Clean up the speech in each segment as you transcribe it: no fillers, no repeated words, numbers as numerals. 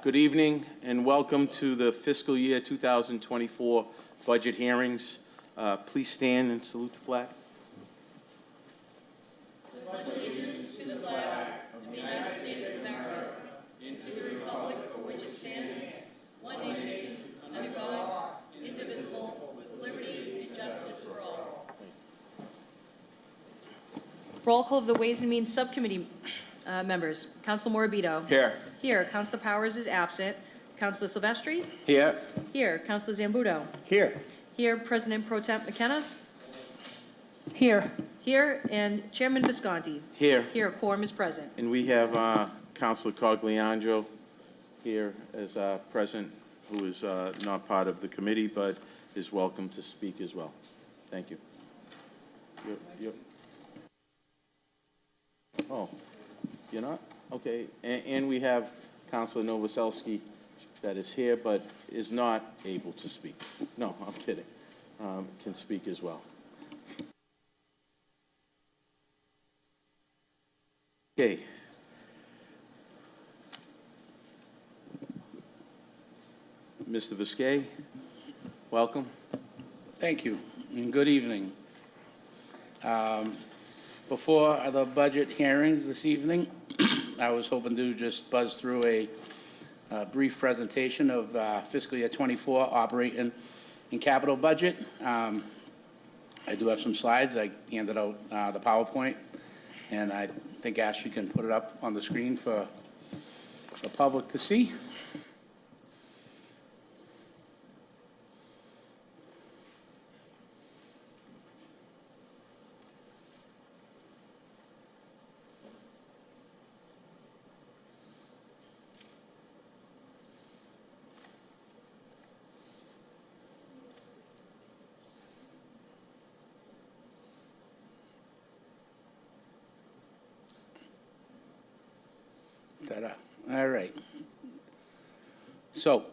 Good evening and welcome to the fiscal year 2024 budget hearings. Please stand and salute the flag. I pledge allegiance to the flag of the United States of America and to the republic for which it stands, one nation, under God, indivisible, with liberty and justice for all. Roll call of the Ways and Means Subcommittee members. Councilor Morabito. Here. Here. Councilor Powers is absent. Councilor Silvestri. Here. Here. Councilor Zambuto. Here. Here. President Pro Temp McKenna. Here. Here. And Chairman Visconti. Here. Here. Quorum is present. And we have Councilor Cogliandro here as present, who is not part of the committee, but is welcome to speak as well. Thank you. Oh, you're not? Okay. And we have Councilor Novoselsky that is here, but is not able to speak. No, I'm kidding. Can speak as well. Okay. Mr. Visquet, welcome. Thank you, and good evening. Before the budget hearings this evening, I was hoping to just buzz through a brief presentation of fiscal year 24 operating and capital budget. I do have some slides. I handed out the PowerPoint, and I think Ash, you can put it up on the screen for the public to see. All right. So,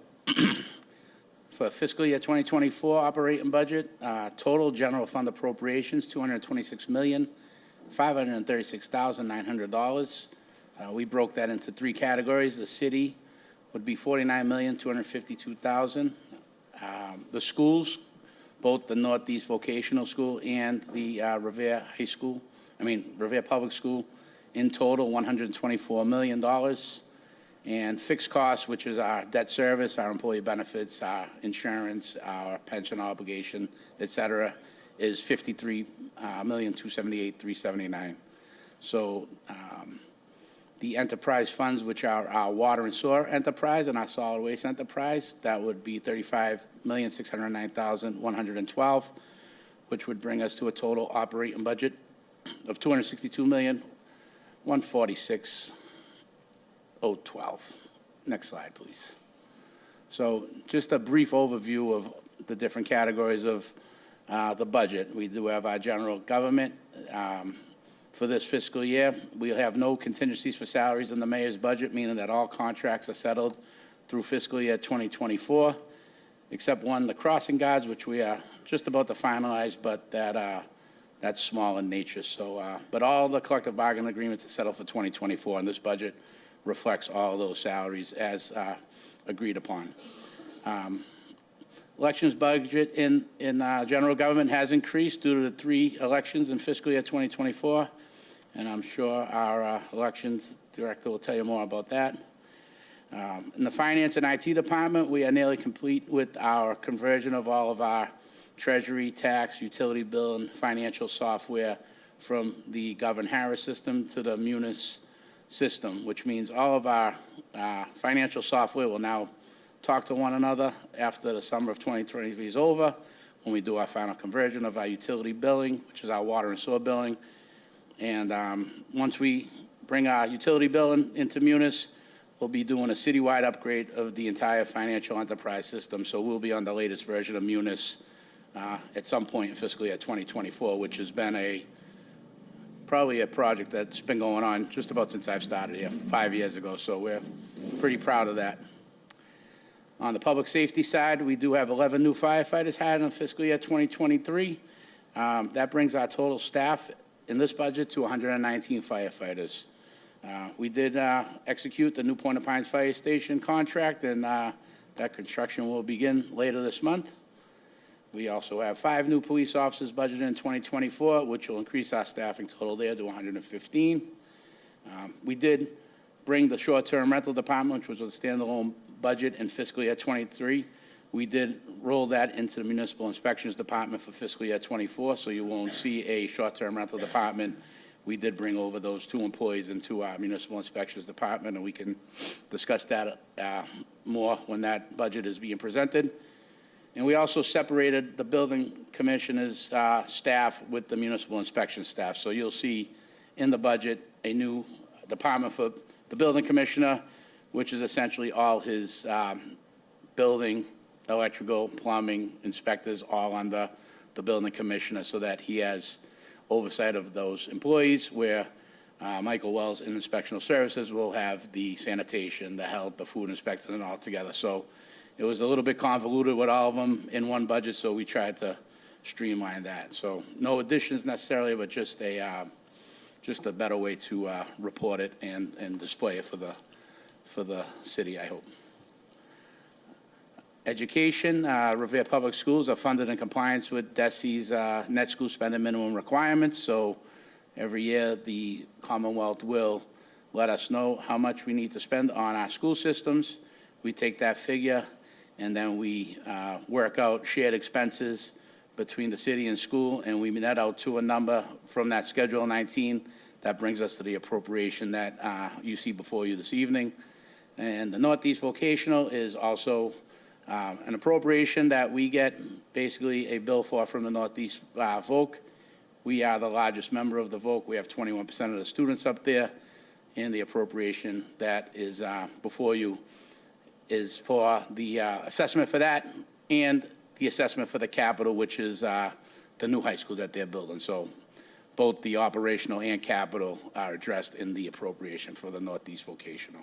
for fiscal year 2024 operating budget, total general fund appropriations, $226,536,900. We broke that into three categories. The city would be $49,252,000. The schools, both the Northeast Vocational School and the Revere Public School, in total, $124 million. And fixed costs, which is our debt service, our employee benefits, our insurance, our pension obligation, et cetera, is $53,278,379. So the enterprise funds, which are our water and sewer enterprise and our solid waste enterprise, that would be $35,609,112, which would bring us to a total operating budget of $262,146,012. Next slide, please. So just a brief overview of the different categories of the budget. We do have our general government. For this fiscal year, we have no contingencies for salaries in the mayor's budget, meaning that all contracts are settled through fiscal year 2024, except one, the crossing guards, which we are just about to finalize, but that's small in nature. So, but all the collective bargaining agreements are settled for 2024, and this budget reflects all those salaries as agreed upon. Elections budget in general government has increased due to the 3 elections in fiscal year 2024, and I'm sure our elections director will tell you more about that. In the finance and IT department, we are nearly complete with our conversion of all of our treasury, tax, utility bill, and financial software from the Govern Harris system to the Munis system, which means all of our financial software will now talk to one another after the summer of 2023 is over, when we do our final conversion of our utility billing, which is our water and sewer billing. And once we bring our utility billing into Munis, we'll be doing a citywide upgrade of the entire financial enterprise system. So we'll be on the latest version of Munis at some point in fiscal year 2024, which has been probably a project that's been going on just about since I've started here 5 years ago. So we're pretty proud of that. On the public safety side, we do have 11 new firefighters hired in fiscal year 2023. That brings our total staff in this budget to 119 firefighters. We did execute the New Point of Pines Fire Station contract, and that construction will begin later this month. We also have 5 new police officers budgeted in 2024, which will increase our staffing total there to 115. We did bring the short-term rental department, which was a standalone budget in fiscal year '23. We did roll that into the municipal inspections department for fiscal year '24, so you won't see a short-term rental department. We did bring over those 2 employees into our municipal inspections department, and we can discuss that more when that budget is being presented. And we also separated the building commissioner's staff with the municipal inspection staff. So you'll see in the budget a new department for the building commissioner, which is essentially all his building, electrical, plumbing inspectors, all under the building commissioner, so that he has oversight of those employees, where Michael Wells in inspectional services will have the sanitation, the health, the food inspectors, and all together. So it was a little bit convoluted with all of them in one budget, so we tried to streamline that. So no additions necessarily, but just a better way to report it and display it for the city, I hope. Education, Revere Public Schools are funded in compliance with DESE's net school spending minimum requirements. So every year, the Commonwealth will let us know how much we need to spend on our school systems. We take that figure, and then we work out shared expenses between the city and school, and we net out to a number from that Schedule 19. That brings us to the appropriation that you see before you this evening. And the Northeast Vocational is also an appropriation that we get basically a bill for from the Northeast Voc. We are the largest member of the Voc. We have 21% of the students up there, and the appropriation that is before you is for the assessment for that and the assessment for the capital, which is the new high school that they're building. So both the operational and capital are addressed in the appropriation for the Northeast Vocational.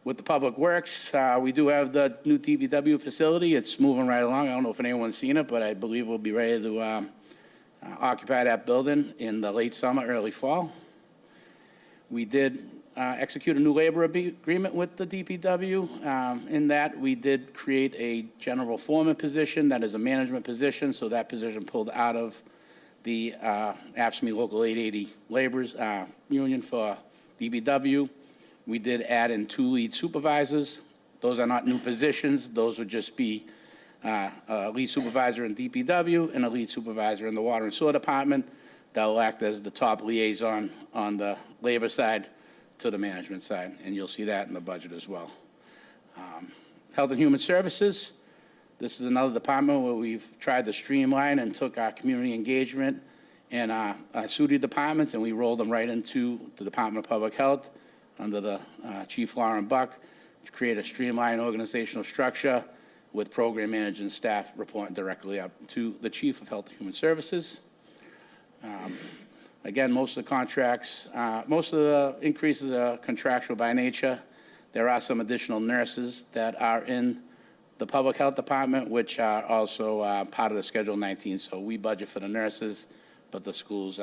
With the Public Works, we do have the new DPW facility. It's moving right along. I don't know if anyone's seen it, but I believe we'll be ready to occupy that building in the late summer, early fall. We did execute a new labor agreement with the DPW. In that, we did create a general foreman position that is a management position, so that position pulled out of the AFSCME Local 880 Laborers Union for DPW. We did add in 2 lead supervisors. Those are not new positions. Those would just be a lead supervisor in DPW and a lead supervisor in the Water and Sewer Department that will act as the top liaison on the labor side to the management side, and you'll see that in the budget as well. Health and Human Services, this is another department where we've tried to streamline and took our community engagement and our SUDI departments, and we rolled them right into the Department of Public Health under the Chief Lauren Buck to create a streamlined organizational structure with program managers and staff reporting directly up to the Chief of Health and Human Services. Again, most of the contracts, most of the increases are contractual by nature. There are some additional nurses that are in the Public Health Department, which are also part of the Schedule 19. So we budget for the nurses, but the schools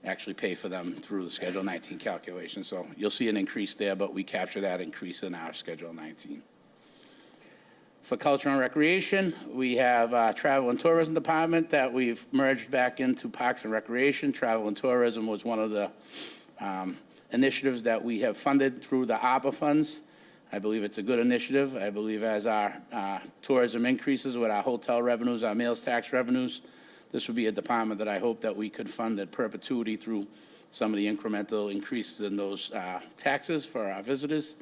actually pay for them through the Schedule 19 calculation. So you'll see an increase there, but we capture that increase in our Schedule 19. For Culture and Recreation, we have Travel and Tourism Department that we've merged back into Parks and Recreation. Travel and Tourism was one of the initiatives that we have funded through the ARPA funds. I believe it's a good initiative. I believe as our tourism increases with our hotel revenues, our meals tax revenues, this would be a department that I hope that we could fund at perpetuity through some of the incremental increases in those taxes for our visitors.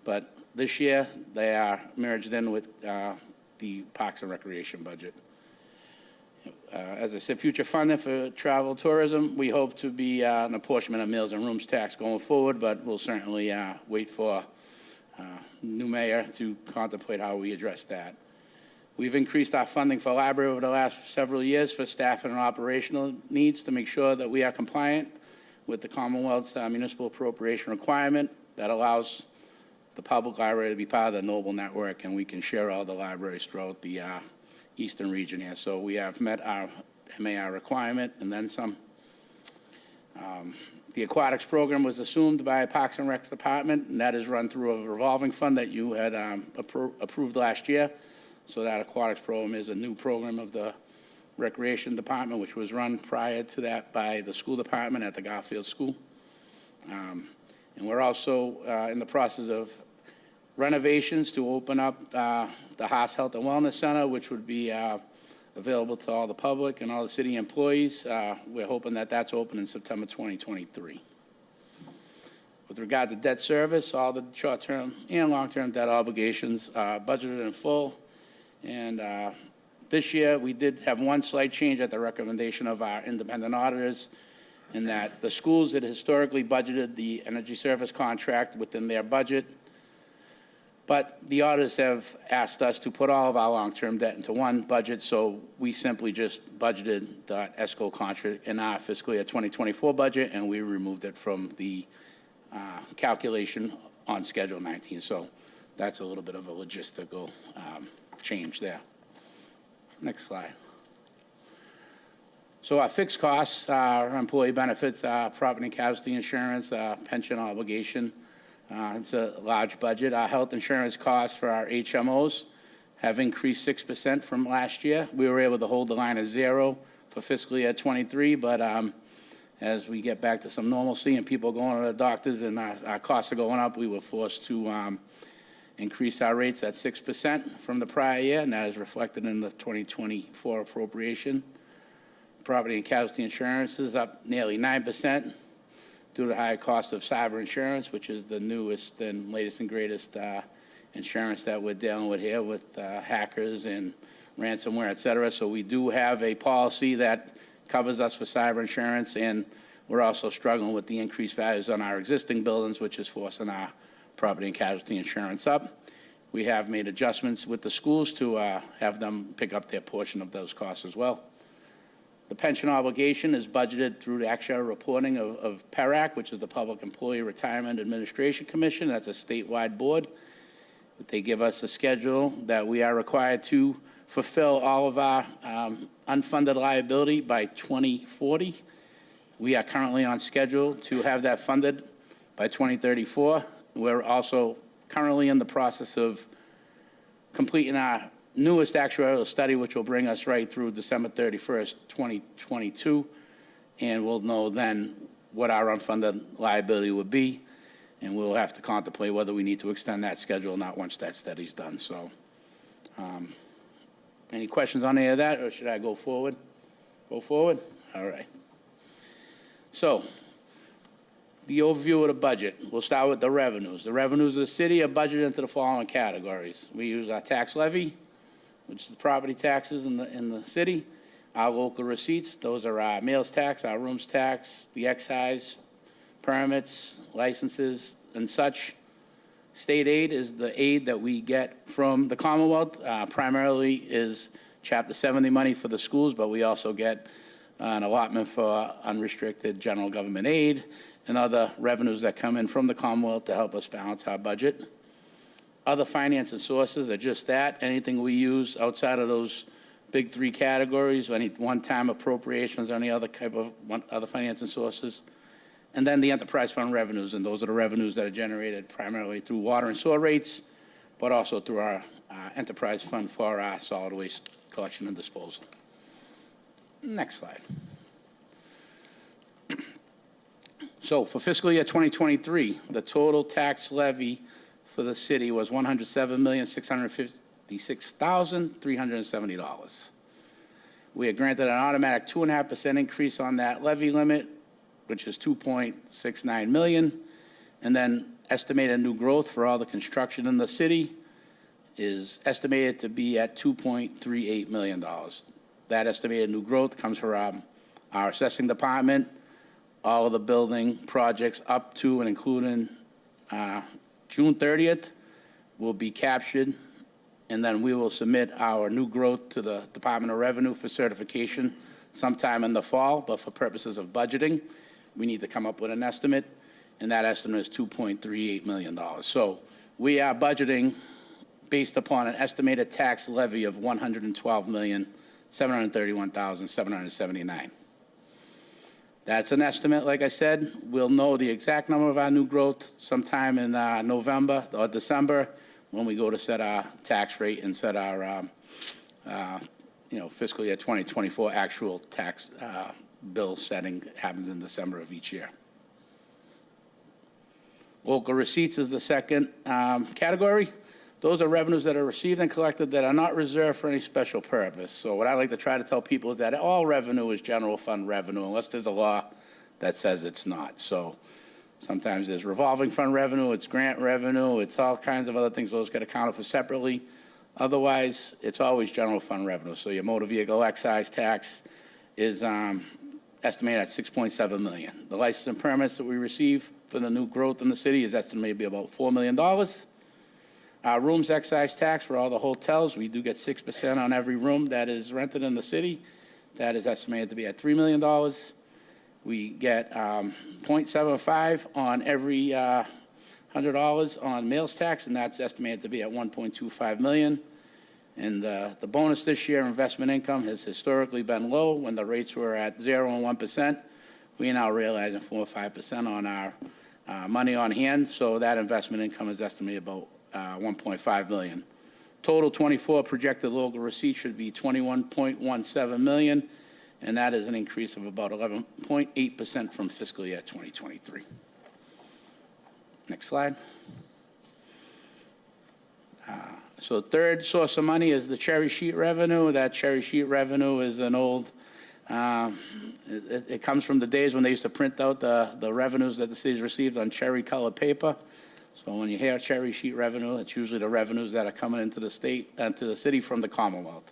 But this year, they are merged in with the Parks and Recreation budget. As I said, future funding for travel tourism, we hope to be an apportionment of meals and rooms tax going forward, but we'll certainly wait for new mayor to contemplate how we address that. We've increased our funding for library over the last several years for staff and operational needs to make sure that we are compliant with the Commonwealth's municipal appropriation requirement that allows the public library to be part of the Noble Network, and we can share all the libraries throughout the eastern region here. So we have met our MAR requirement and then some. The aquatics program was assumed by Parks and Recs Department, and that is run through a revolving fund that you had approved last year. So that aquatics program is a new program of the Recreation Department, which was run prior to that by the school department at the Garfield School. And we're also in the process of renovations to open up the Haas Health and Wellness Center, which would be available to all the public and all the city employees. We're hoping that that's open in September 2023. With regard to debt service, all the short-term and long-term debt obligations are budgeted in full. And this year, we did have one slight change at the recommendation of our independent auditors, in that the schools had historically budgeted the energy service contract within their budget. But the auditors have asked us to put all of our long-term debt into one budget, so we simply just budgeted the ESCO contract in our fiscal year 2024 budget, and we removed it from the calculation on Schedule 19. So that's a little bit of a logistical change there. Next slide. So our fixed costs, our employee benefits, property and casualty insurance, pension obligation. It's a large budget. Our health insurance costs for our HMOs have increased 6% from last year. We were able to hold the line at 0 for fiscal year 23, but as we get back to some normalcy and people going to the doctors and our costs are going up, we were forced to increase our rates at 6% from the prior year, and that is reflected in the 2024 appropriation. Property and casualty insurance is up nearly 9% due to the high cost of cyber insurance, which is the newest and latest and greatest insurance that we're dealing with here with hackers and ransomware, et cetera. So we do have a policy that covers us for cyber insurance, and we're also struggling with the increased values on our existing buildings, which is forcing our property and casualty insurance up. We have made adjustments with the schools to have them pick up their portion of those costs as well. The pension obligation is budgeted through the actual reporting of PERAC, which is the Public Employee Retirement Administration Commission. That's a statewide board. They give us a schedule that we are required to fulfill all of our unfunded liability by 2040. We are currently on schedule to have that funded by 2034. We're also currently in the process of completing our newest actuarial study, which will bring us right through December 31st, 2022, and we'll know then what our unfunded liability would be, and we'll have to contemplate whether we need to extend that schedule or not once that study's done. So, any questions on any of that, or should I go forward? Go forward? All right. So, the overview of the budget. We'll start with the revenues. The revenues of the city are budgeted into the following categories. We use our tax levy, which is the property taxes in the city. Our local receipts, those are our meals tax, our rooms tax, the excise, permits, licenses, and such. State aid is the aid that we get from the Commonwealth. Primarily is Chapter 70 money for the schools, but we also get an allotment for unrestricted general government aid and other revenues that come in from the Commonwealth to help us balance our budget. Other financing sources are just that, anything we use outside of those big three categories, any one-time appropriations, or any other type of other financing sources. And then the enterprise fund revenues, and those are the revenues that are generated primarily through water and sewer rates, but also through our enterprise fund for our solid waste collection and disposal. Next slide. So for fiscal year 2023, the total tax levy for the city was $107,656,370. We are granted an automatic 2.5% increase on that levy limit, which is $2.69 million. And then estimated new growth for all the construction in the city is estimated to be at $2.38 million. That estimated new growth comes from our assessing department, all of the building projects up to and including June 30th will be captured, and then we will submit our new growth to the Department of Revenue for certification sometime in the fall, but for purposes of budgeting, we need to come up with an estimate, and that estimate is $2.38 million. So we are budgeting based upon an estimated tax levy of $112,731,779. That's an estimate, like I said. We'll know the exact number of our new growth sometime in November or December when we go to set our tax rate and set our, fiscal year 2024 actual tax bill setting happens in December of each year. Local receipts is the second category. Those are revenues that are received and collected that are not reserved for any special purpose. So what I like to try to tell people is that all revenue is general fund revenue unless there's a law that says it's not. So sometimes there's revolving fund revenue, it's grant revenue, it's all kinds of other things. Those get accounted for separately. Otherwise, it's always general fund revenue. So your motor vehicle excise tax is estimated at $6.7 million. The license and permits that we receive for the new growth in the city is estimated to be about $4 million. Our rooms excise tax for all the hotels, we do get 6% on every room that is rented in the city. That is estimated to be at $3 million. We get 0.75 on every $100 on meals tax, and that's estimated to be at $1.25 million. And the bonus this year, investment income, has historically been low. When the rates were at 0 and 1%, we are now realizing 4 or 5% on our money on hand. So that investment income is estimated about $1.5 million. Total 24 projected local receipts should be $21.17 million, and that is an increase of about 11.8% from fiscal year 2023. Next slide. So third source of money is the cherry sheet revenue. That cherry sheet revenue is an old, it comes from the days when they used to print out the revenues that the cities received on cherry colored paper. So when you hear cherry sheet revenue, it's usually the revenues that are coming into the state, into the city from the Commonwealth.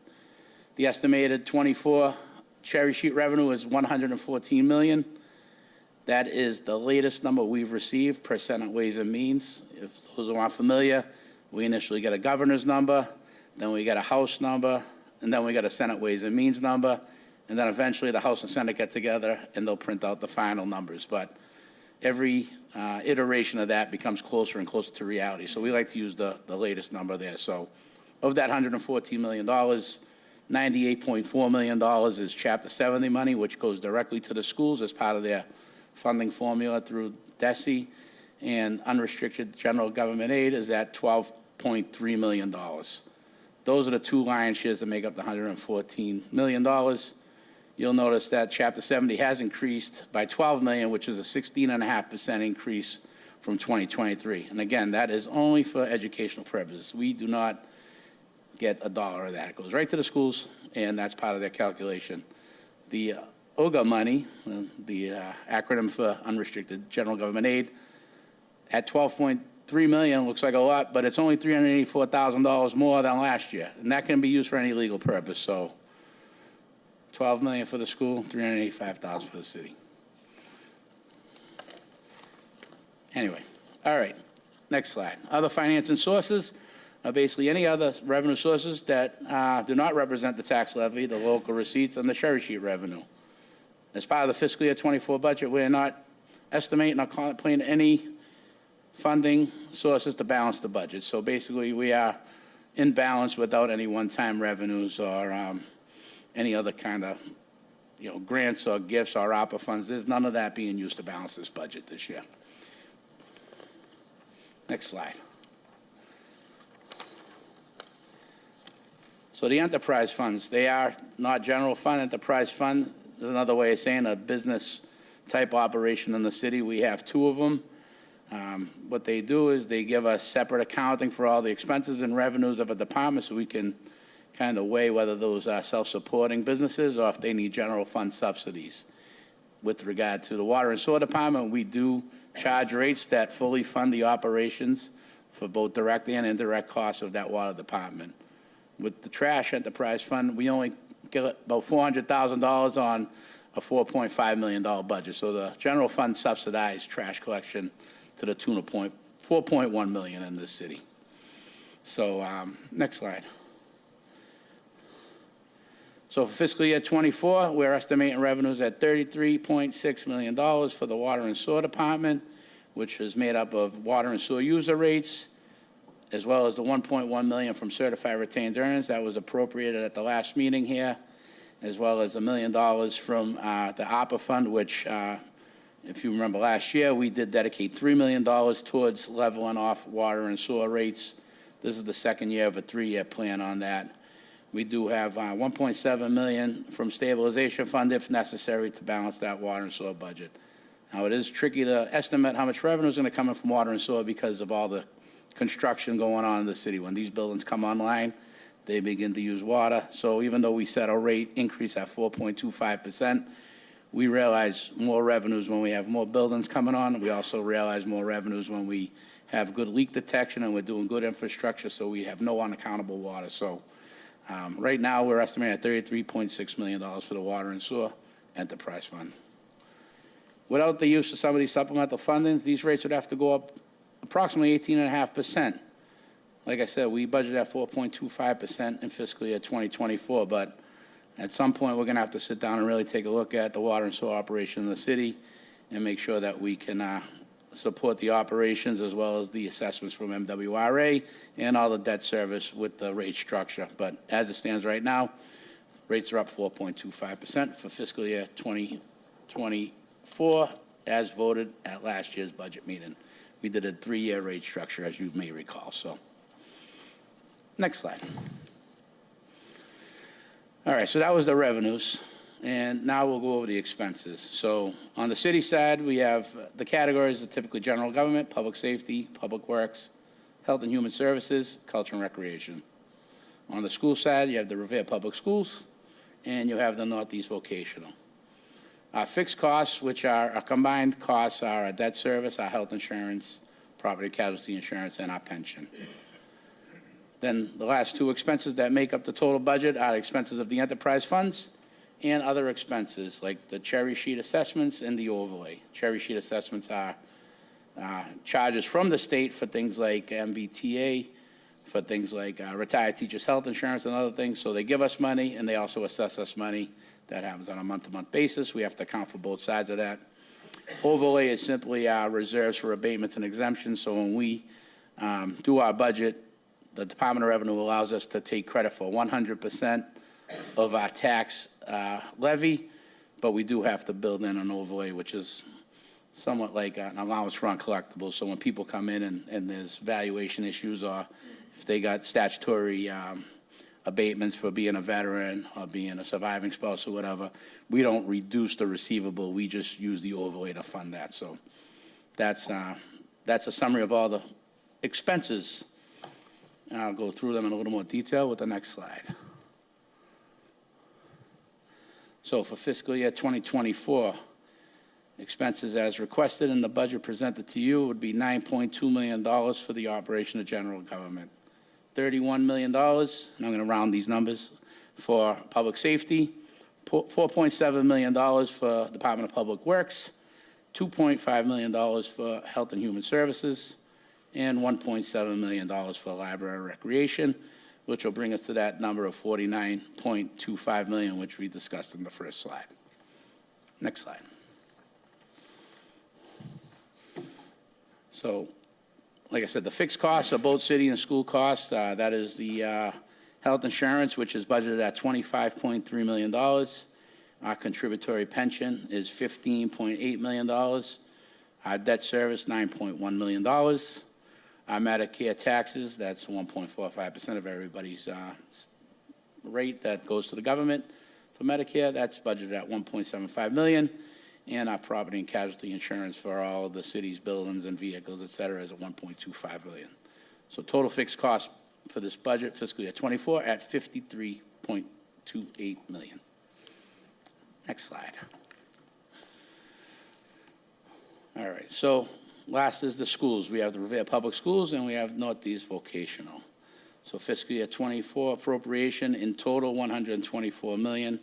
The estimated 24 cherry sheet revenue is $114 million. That is the latest number we've received per Senate Ways and Means. If those who aren't familiar, we initially get a governor's number, then we get a House number, and then we get a Senate Ways and Means number, and then eventually the House and Senate get together and they'll print out the final numbers. But every iteration of that becomes closer and closer to reality. So we like to use the latest number there. So of that $114 million, $98.4 million is Chapter 70 money, which goes directly to the schools as part of their funding formula through DESE, and unrestricted general government aid is at $12.3 million. Those are the two lion's shares that make up the $114 million. You'll notice that Chapter 70 has increased by $12 million, which is a 16.5% increase from 2023. And again, that is only for educational purposes. We do not get a dollar of that. It goes right to the schools, and that's part of their calculation. The OGA money, the acronym for unrestricted general government aid, at $12.3 million looks like a lot, but it's only $384,000 more than last year, and that can be used for any legal purpose. So $12 million for the school, $385,000 for the city. Anyway, all right, next slide. Other financing sources are basically any other revenue sources that do not represent the tax levy, the local receipts, and the cherry sheet revenue. As part of the fiscal year 24 budget, we're not estimating or contemplating any funding sources to balance the budget. So basically, we are in balance without any one-time revenues or any other kind of, grants or gifts or ARPA funds. There's none of that being used to balance this budget this year. Next slide. So the enterprise funds, they are not general fund. Enterprise fund is another way of saying a business type operation in the city. We have two of them. What they do is they give us separate accounting for all the expenses and revenues of a department so we can kind of weigh whether those are self-supporting businesses or if they need general fund subsidies. With regard to the water and sewer department, we do charge rates that fully fund the operations for both direct and indirect costs of that water department. With the trash enterprise fund, we only get about $400,000 on a $4.5 million budget. So the general fund subsidized trash collection to the tune of $4.1 million in this city. So next slide. So for fiscal year 24, we're estimating revenues at $33.6 million for the water and sewer department, which is made up of water and sewer user rates, as well as the $1.1 million from certified retained earnings that was appropriated at the last meeting here, as well as $1 million from the ARPA fund, which, if you remember last year, we did dedicate $3 million towards leveling off water and sewer rates. This is the second year of a 3-year plan on that. We do have $1.7 million from stabilization fund if necessary to balance that water and sewer budget. Now, it is tricky to estimate how much revenue is going to come in from water and sewer because of all the construction going on in the city. When these buildings come online, they begin to use water. So even though we set a rate increase at 4.25%, we realize more revenues when we have more buildings coming on. We also realize more revenues when we have good leak detection and we're doing good infrastructure, so we have no unaccountable water. So right now, we're estimating at $33.6 million for the water and sewer enterprise fund. Without the use of some of these supplemental fundings, these rates would have to go up approximately 18.5%. Like I said, we budgeted at 4.25% in fiscal year 2024, but at some point, we're going to have to sit down and really take a look at the water and sewer operation in the city and make sure that we can support the operations as well as the assessments from MWRA and all the debt service with the rate structure. But as it stands right now, rates are up 4.25% for fiscal year 2024 as voted at last year's budget meeting. We did a 3-year rate structure, as you may recall. So, next slide. All right, so that was the revenues, and now we'll go over the expenses. So on the city side, we have the categories of typically general government, public safety, public works, health and human services, culture and recreation. On the school side, you have the Revere Public Schools, and you have the Northeast Vocational. Our fixed costs, which are our combined costs, are our debt service, our health insurance, property casualty insurance, and our pension. Then the last two expenses that make up the total budget are expenses of the enterprise funds and other expenses like the cherry sheet assessments and the overlay. Cherry sheet assessments are charges from the state for things like MBTA, for things like retired teachers' health insurance and other things. So they give us money and they also assess us money. That happens on a month-to-month basis. We have to account for both sides of that. Overlay is simply our reserves for abatements and exemptions. So when we do our budget, the Department of Revenue allows us to take credit for 100% of our tax levy, but we do have to build in an overlay, which is somewhat like an allowance for uncollectibles. So when people come in and there's valuation issues, or if they got statutory abatements for being a veteran or being a surviving spouse or whatever, we don't reduce the receivable. We just use the overlay to fund that. So that's a summary of all the expenses. I'll go through them in a little more detail with the next slide. So for fiscal year 2024, expenses as requested in the budget presented to you would be $9.2 million for the operation of general government. $31 million, and I'm going to round these numbers, for public safety, $4.7 million for Department of Public Works, $2.5 million for Health and Human Services, and $1.7 million for library recreation, which will bring us to that number of $49.25 million, which we discussed in the first slide. Next slide. So, like I said, the fixed costs are both city and school costs. That is the health insurance, which is budgeted at $25.3 million. Our contributory pension is $15.8 million. Our debt service, $9.1 million. Our Medicare taxes, that's 1.45% of everybody's rate that goes to the government. For Medicare, that's budgeted at $1.75 million. And our property and casualty insurance for all of the city's buildings and vehicles, et cetera, is at $1.25 million. So total fixed cost for this budget, fiscal year 24, at $53.28 million. Next slide. All right, so last is the schools. We have the Revere Public Schools and we have Northeast Vocational. So fiscal year 24 appropriation in total, $124 million.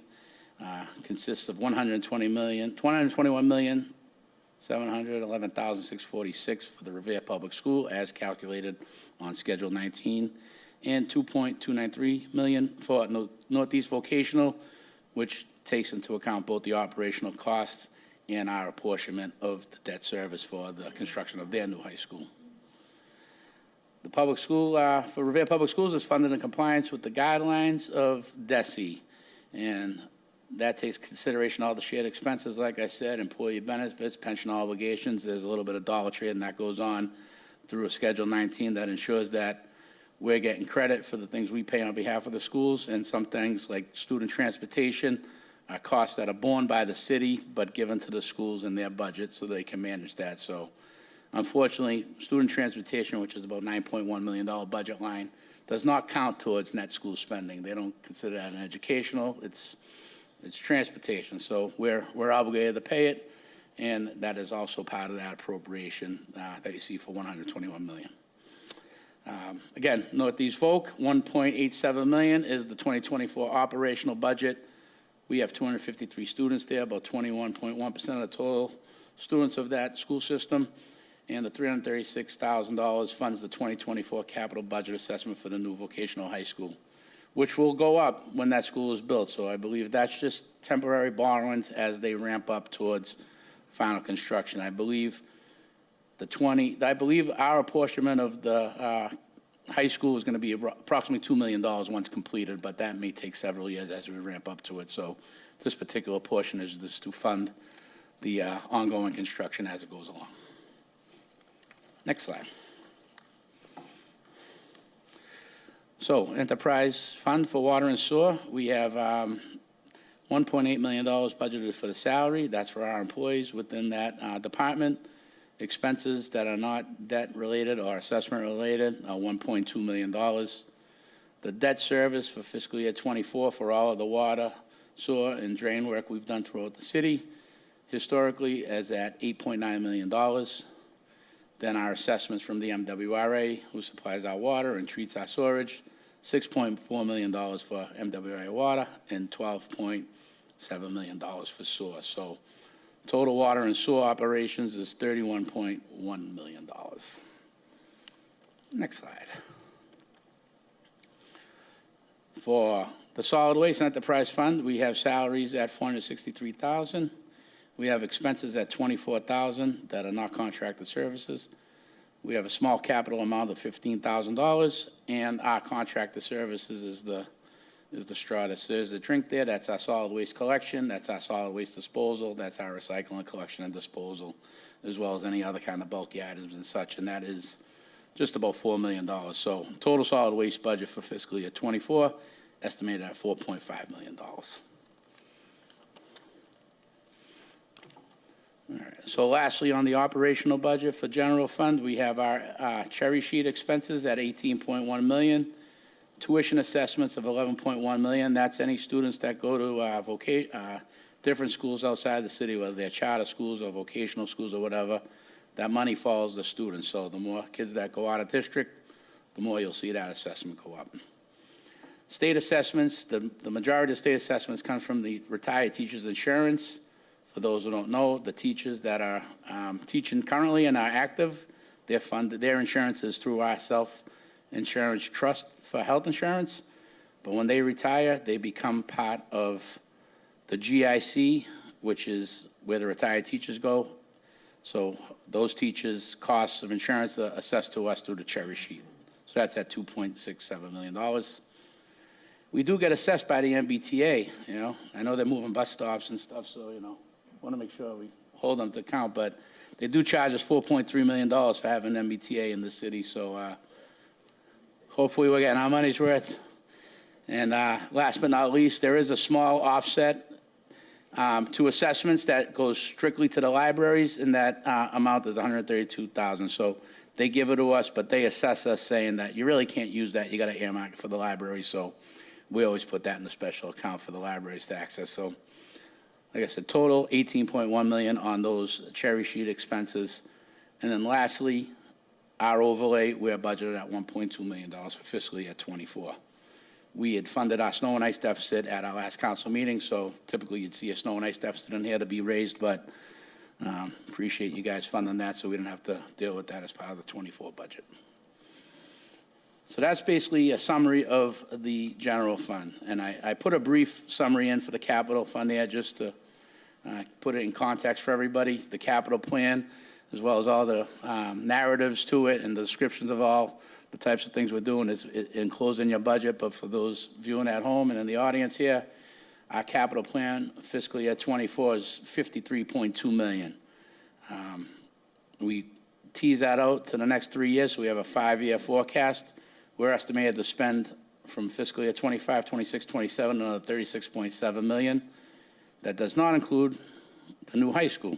Consists of $121,711,646 for the Revere Public School as calculated on Schedule 19, and $2.293 million for Northeast Vocational, which takes into account both the operational costs and our apportionment of the debt service for the construction of their new high school. The public school for Revere Public Schools is funded in compliance with the guidelines of DESE, and That takes consideration all the shared expenses, like I said, employee benefits, pension obligations. There's a little bit of dollar trade, and that goes on through a Schedule 19 that ensures that we're getting credit for the things we pay on behalf of the schools, and some things like student transportation are costs that are borne by the city but given to the schools in their budget so they can manage that. So unfortunately, student transportation, which is about $9.1 million budget line, does not count towards net school spending. They don't consider that an educational. It's transportation. So we're obligated to pay it, and that is also part of that appropriation that you see for $121 million. Again, note these folk, $1.87 million is the 2024 operational budget. We have 253 students there, about 21.1% of the total students of that school system. And the $336,000 funds the 2024 capital budget assessment for the new vocational high school, which will go up when that school is built. So I believe that's just temporary borrowings as they ramp up towards final construction. I believe our apportionment of the high school is going to be approximately $2 million once completed, but that may take several years as we ramp up to it. So this particular portion is just to fund the ongoing construction as it goes along. Next slide. So enterprise fund for water and sewer, we have $1.8 million budgeted for the salary. That's for our employees within that department. Expenses that are not debt-related or assessment-related are $1.2 million. The debt service for fiscal year '24 for all of the water, sewer, and drain work we've done throughout the city historically is at $8.9 million. Then our assessments from the MWRA, who supplies our water and treats our sewerage, $6.4 million for MWRA water and $12.7 million for sewer. So total water and sewer operations is $31.1 million. Next slide. For the solid waste enterprise fund, we have salaries at $463,000. We have expenses at $24,000 that are not contracted services. We have a small capital amount of $15,000, and our contracted services is the Stratus. There's a drink there. That's our solid waste collection. That's our solid waste disposal. That's our recycling, collection, and disposal, as well as any other kind of bulky items and such. And that is just about $4 million. So total solid waste budget for fiscal year '24 estimated at $4.5 million. All right. So lastly, on the operational budget for general fund, we have our cherry sheet expenses at $18.1 million, tuition assessments of $11.1 million. That's any students that go to different schools outside the city, whether they're charter schools or vocational schools or whatever. That money follows the students. So the more kids that go out of district, the more you'll see that assessment go up. State assessments, the majority of state assessments come from the retired teachers' insurance. For those who don't know, the teachers that are teaching currently and are active, they're funded, their insurance is through our self-insurance trust for health insurance. But when they retire, they become part of the GIC, which is where the retired teachers go. So those teachers' costs of insurance are assessed to us through the cherry sheet. So that's at $2.67 million. We do get assessed by the MBTA, you know. I know they're moving bus stops and stuff, so, you know, want to make sure we hold them to account, but they do charge us $4.3 million for having MBTA in the city, so hopefully we're getting our money's worth. And last but not least, there is a small offset to assessments that goes strictly to the libraries, and that amount is $132,000. So they give it to us, but they assess us saying that you really can't use that. You got to earmark it for the library, so we always put that in the special account for the libraries to access. So like I said, total $18.1 million on those cherry sheet expenses. And then lastly, our overlay, we're budgeted at $1.2 million for fiscal year '24. We had funded our snow and ice deficit at our last council meeting, so typically you'd see a snow and ice deficit in here to be raised, but appreciate you guys funding that so we didn't have to deal with that as part of the '24 budget. So that's basically a summary of the general fund. And I put a brief summary in for the capital fund there just to put it in context for everybody. The capital plan, as well as all the narratives to it and the descriptions of all the types of things we're doing is enclosed in your budget. But for those viewing at home and in the audience here, Our capital plan fiscal year '24 is $53.2 million. We tease that out to the next 3 years, so we have a 5-year forecast. We're estimated to spend from fiscal year '25, '26, '27, another $36.7 million. That does not include the new high school.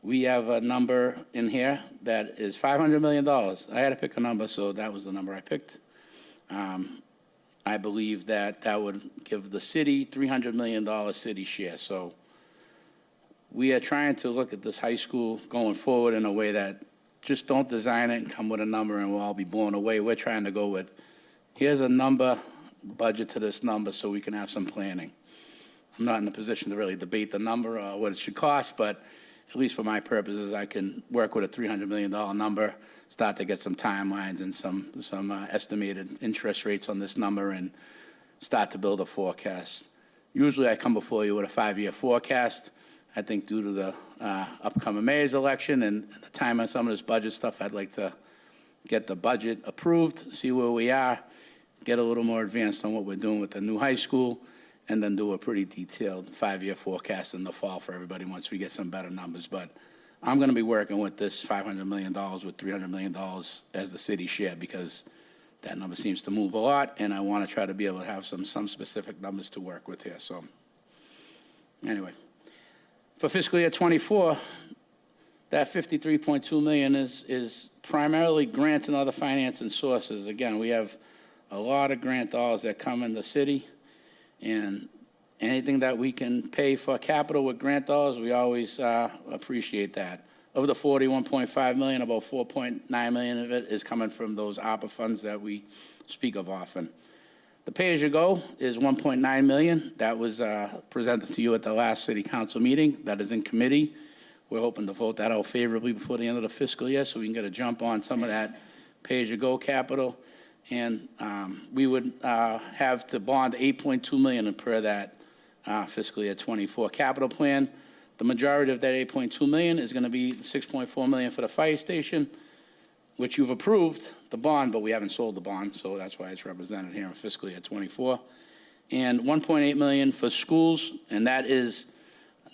We have a number in here that is $500 million. I had to pick a number, so that was the number I picked. I believe that that would give the city $300 million city share. So we are trying to look at this high school going forward in a way that just don't design it and come with a number and we'll all be blown away. We're trying to go with, here's a number, budget to this number so we can have some planning. I'm not in a position to really debate the number or what it should cost, but at least for my purposes, I can work with a $300 million number, start to get some timelines and some estimated interest rates on this number and start to build a forecast. Usually I come before you with a 5-year forecast. I think due to the upcoming mayor's election and the time on some of this budget stuff, I'd like to get the budget approved, see where we are, get a little more advanced on what we're doing with the new high school, and then do a pretty detailed 5-year forecast in the fall for everybody once we get some better numbers. But I'm going to be working with this $500 million with $300 million as the city share because that number seems to move a lot, and I want to try to be able to have some specific numbers to work with here. So anyway, for fiscal year '24, that $53.2 million is primarily grants and other financing sources. Again, we have a lot of grant dollars that come in the city. And anything that we can pay for capital with grant dollars, we always appreciate that. Of the $41.5 million, about $4.9 million of it is coming from those ARPA funds that we speak of often. The pay-as-you-go is $1.9 million. That was presented to you at the last city council meeting. That is in committee. We're hoping to vote that out favorably before the end of the fiscal year so we can get a jump on some of that pay-as-you-go capital. And we would have to bond $8.2 million per that fiscal year '24 capital plan. The majority of that $8.2 million is going to be $6.4 million for the fire station, which you've approved the bond, but we haven't sold the bond, so that's why it's represented here in fiscal year '24. And $1.8 million for schools, and that is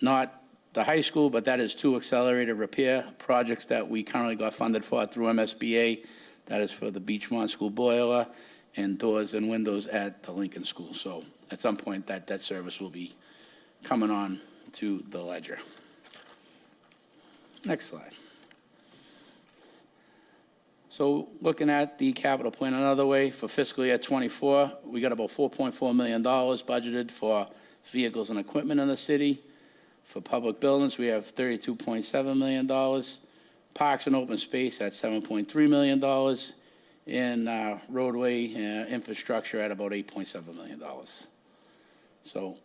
not the high school, but that is 2 accelerated repair projects that we currently got funded for through MSBA. That is for the Beachmont School boiler and doors and windows at the Lincoln School. So at some point, that debt service will be coming on to the ledger. Next slide. So looking at the capital plan another way, for fiscal year '24, we got about $4.4 million budgeted for vehicles and equipment in the city. For public buildings, we have $32.7 million. Parks and open space at $7.3 million, and roadway infrastructure at about $8.7 million. So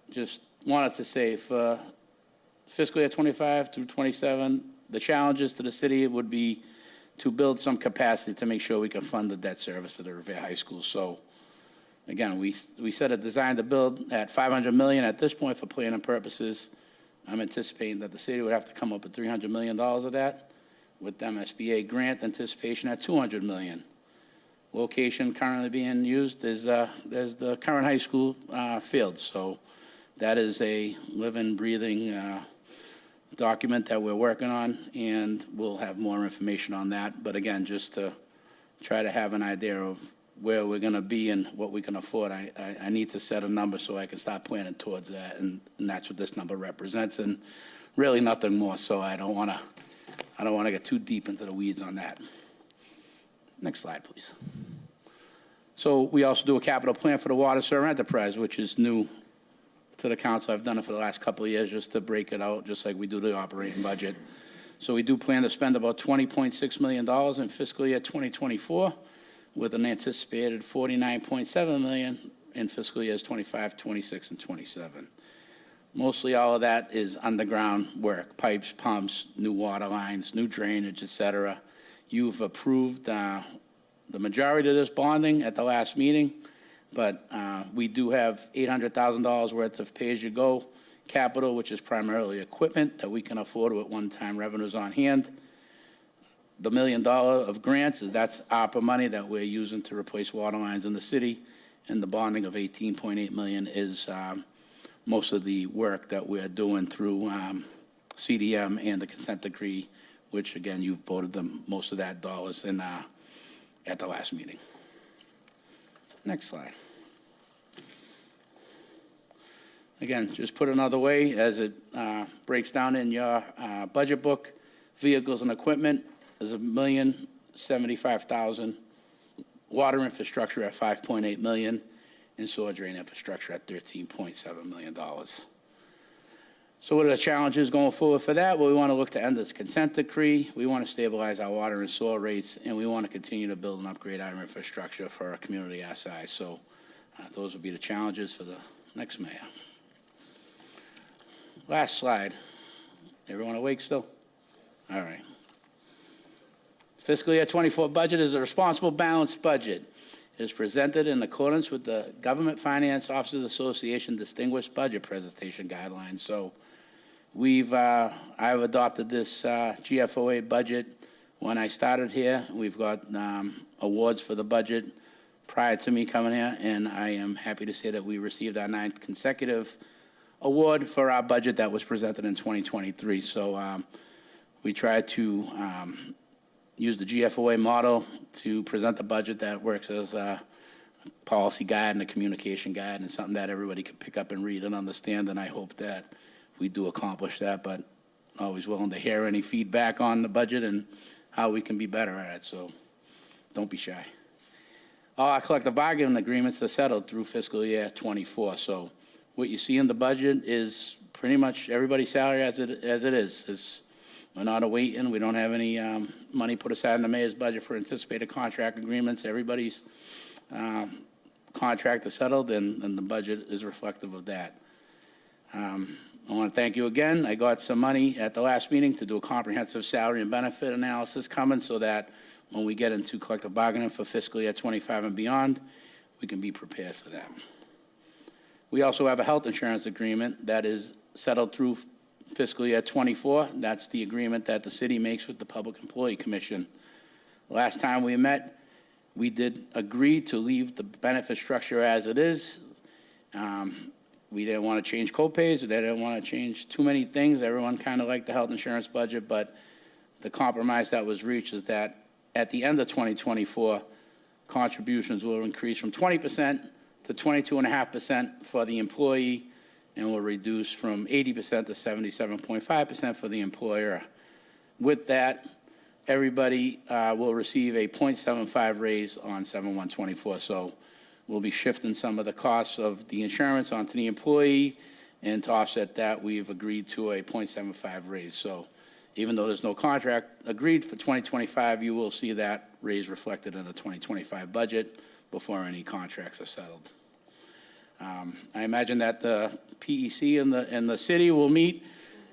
just wanted to say for fiscal year '25 through '27, the challenges to the city would be to build some capacity to make sure we can fund the debt service to the Revere High School. So again, we set a design to build at $500 million at this point for planning purposes. I'm anticipating that the city would have to come up with $300 million of that, with MSBA grant anticipation at $200 million. Location currently being used is the current high school field. So that is a living, breathing document that we're working on, and we'll have more information on that. But again, just to try to have an idea of where we're going to be and what we can afford, I need to set a number so I can start planning towards that, and that's what this number represents, and really nothing more. So I don't want to get too deep into the weeds on that. Next slide, please. So we also do a capital plan for the water sewer enterprise, which is new to the council. I've done it for the last couple of years just to break it out, just like we do the operating budget. So we do plan to spend about $20.6 million in fiscal year 2024, with an anticipated $49.7 million in fiscal years '25, '26, and '27. Mostly all of that is underground work, pipes, pumps, new water lines, new drainage, et cetera. You've approved the majority of this bonding at the last meeting, but we do have $800,000 worth of pay-as-you-go capital, which is primarily equipment that we can afford with one-time revenues on hand. The $1 million of grants, that's ARPA money that we're using to replace water lines in the city. and the bonding of $18.8 million is most of the work that we're doing through CDM and the consent decree, which, again, you've voted most of that dollars in at the last meeting. Next slide. Again, just put another way, as it breaks down in your budget book, vehicles and equipment is $1,075,000, water infrastructure at $5.8 million, and sewer drain infrastructure at $13.7 million. So what are the challenges going forward for that? Well, we want to look to end this consent decree. We want to stabilize our water and sewer rates, and we want to continue to build and upgrade our infrastructure for a community our size. So those would be the challenges for the next mayor. Last slide. Everyone awake still? All right. Fiscal year 24 budget is a responsible, balanced budget. It is presented in accordance with the Government Finance Officers Association Distinguished Budget Presentation Guidelines. So I've adopted this GFOA budget when I started here. We've got awards for the budget prior to me coming here, and I am happy to say that we received our 9th consecutive award for our budget that was presented in 2023. So we tried to use the GFOA model to present the budget that works as a policy guide and a communication guide, and something that everybody can pick up and read and understand, and I hope that we do accomplish that, but always willing to hear any feedback on the budget and how we can be better at it, so don't be shy. All our collective bargaining agreements are settled through fiscal year 24, so what you see in the budget is pretty much everybody's salary as it is. We're not awaiting. We don't have any money put aside in the mayor's budget for anticipated contract agreements. Everybody's contract is settled, and the budget is reflective of that. I want to thank you again. I got some money at the last meeting to do a comprehensive salary and benefit analysis coming, so that when we get into collective bargaining for fiscal year 25 and beyond, we can be prepared for that. We also have a health insurance agreement that is settled through fiscal year 24. That's the agreement that the city makes with the Public Employee Commission. Last time we met, we did agree to leave the benefit structure as it is. We didn't want to change co-pays. They didn't want to change too many things. Everyone kind of liked the health insurance budget, but the compromise that was reached is that at the end of 2024, contributions will increase from 20% to 22.5% for the employee, and will reduce from 80% to 77.5% for the employer. With that, everybody will receive a 0.75 raise on 7/1/24. So we'll be shifting some of the costs of the insurance onto the employee, and to offset that, we've agreed to a 0.75 raise. So even though there's no contract agreed for 2025, you will see that raise reflected in the 2025 budget before any contracts are settled. I imagine that the PEC and the city will meet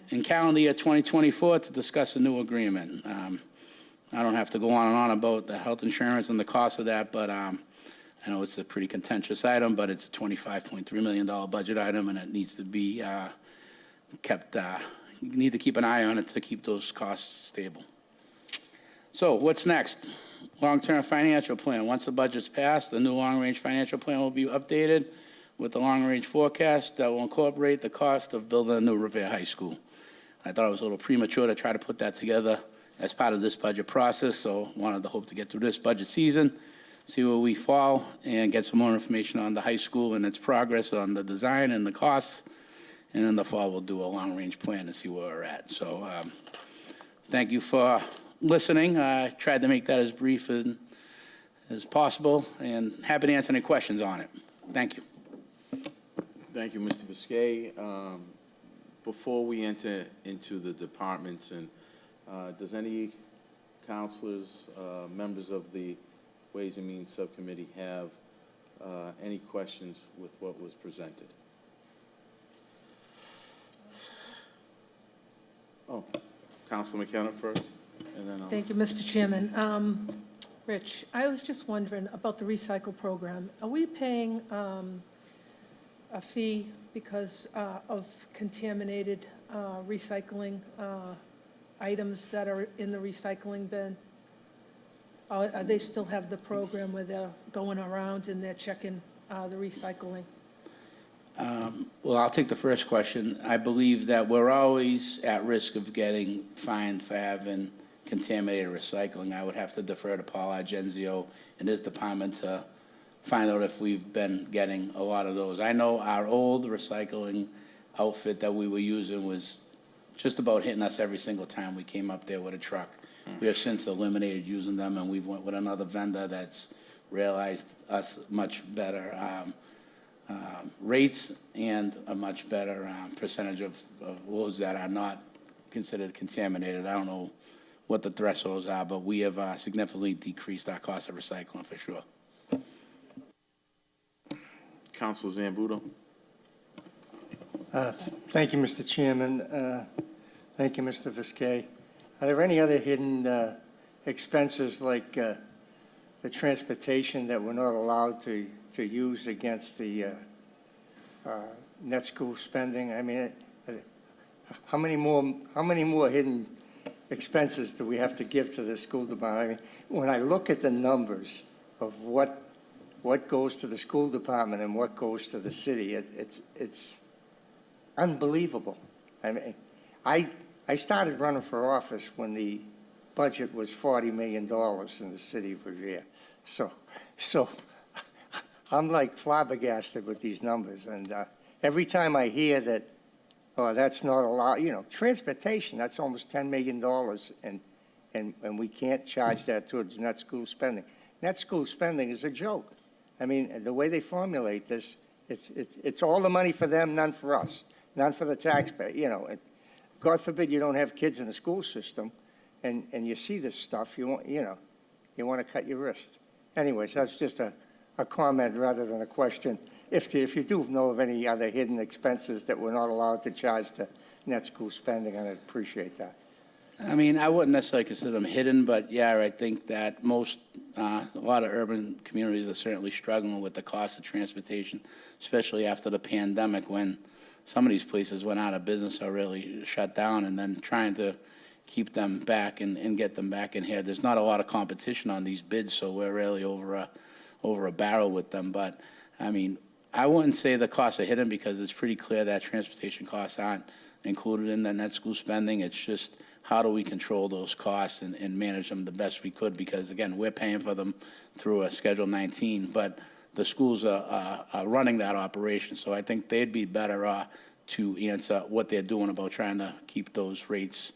in calendar year 2024 to discuss a new agreement. I don't have to go on and on about the health insurance and the cost of that, but I know it's a pretty contentious item, but it's a $25.3 million budget item, and it needs to be kept, you need to keep an eye on it to keep those costs stable. So what's next? Long-term financial plan. Once the budget's passed, the new long-range financial plan will be updated with the long-range forecast that will incorporate the cost of building a new Revere High School. I thought it was a little premature to try to put that together as part of this budget process, so wanted to hope to get through this budget season, see where we fall, and get some more information on the high school and its progress on the design and the costs. And in the fall, we'll do a long-range plan and see where we're at. So thank you for listening. I tried to make that as brief as possible, and happy to answer any questions on it. Thank you. Thank you, Mr. Biscay. Before we enter into the departments, and does any counselors, members of the Ways and Means Subcommittee have any questions with what was presented? Oh, Councilor McKenna first, and then I'll... Thank you, Mr. Chairman. Rich, I was just wondering about the recycle program. Are we paying a fee because of contaminated recycling items that are in the recycling bin? Or they still have the program where they're going around and they're checking the recycling? Well, I'll take the first question. I believe that we're always at risk of getting fined for having contaminated recycling. I would have to defer to Paul Argenzio and his department to find out if we've been getting a lot of those. I know our old recycling outfit that we were using was just about hitting us every single time we came up there with a truck. We have since eliminated using them, and we've went with another vendor that's realized us much better rates and a much better percentage of loads that are not considered contaminated. I don't know what the thresholds are, but we have significantly decreased our cost of recycling for sure. Council Zambudo. Thank you, Mr. Chairman. Thank you, Mr. Viskey. Are there any other hidden expenses like the transportation that we're not allowed to use against the net school spending? I mean, how many more hidden expenses do we have to give to the school department? I mean, when I look at the numbers of what goes to the school department and what goes to the city, it's unbelievable. I mean, I started running for office when the budget was $40 million in the city of Revere. So I'm like flabbergasted with these numbers. And every time I hear that, oh, that's not allowed, you know, transportation, that's almost $10 million, and we can't charge that towards net school spending. Net school spending is a joke. I mean, the way they formulate this, it's all the money for them, none for us, none for the taxpayer. You know, God forbid you don't have kids in the school system, and you see this stuff, you want to cut your wrist. Anyways, that's just a comment rather than a question. If you do know of any other hidden expenses that we're not allowed to charge to net school spending, I'd appreciate that. I mean, I wouldn't necessarily consider them hidden, but yeah, I think that a lot of urban communities are certainly struggling with the cost of transportation, especially after the pandemic when some of these places went out of business or really shut down, and then trying to keep them back and get them back in here. There's not a lot of competition on these bids, so we're really over a barrel with them. But, I mean, I wouldn't say the costs are hidden because it's pretty clear that transportation costs aren't included in the net school spending. It's just how do we control those costs and manage them the best we could, because, again, we're paying for them through a Schedule 19, but the schools are running that operation. So I think they'd be better to answer what they're doing about trying to keep those rates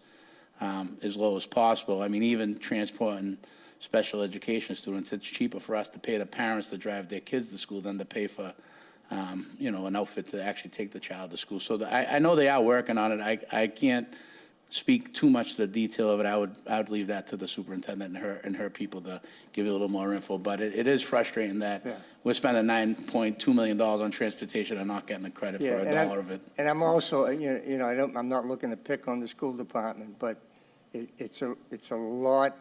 as low as possible. I mean, even transporting special education students, it's cheaper for us to pay the parents to drive their kids to school than to pay for, an outfit to actually take the child to school. So I know they are working on it. I can't speak too much to the detail of it. I would leave that to the superintendent and her people to give you a little more info. But it is frustrating that we're spending $9.2 million on transportation and not getting the credit for a dollar of it. And I'm also, I'm not looking to pick on the school department, but it's a lot.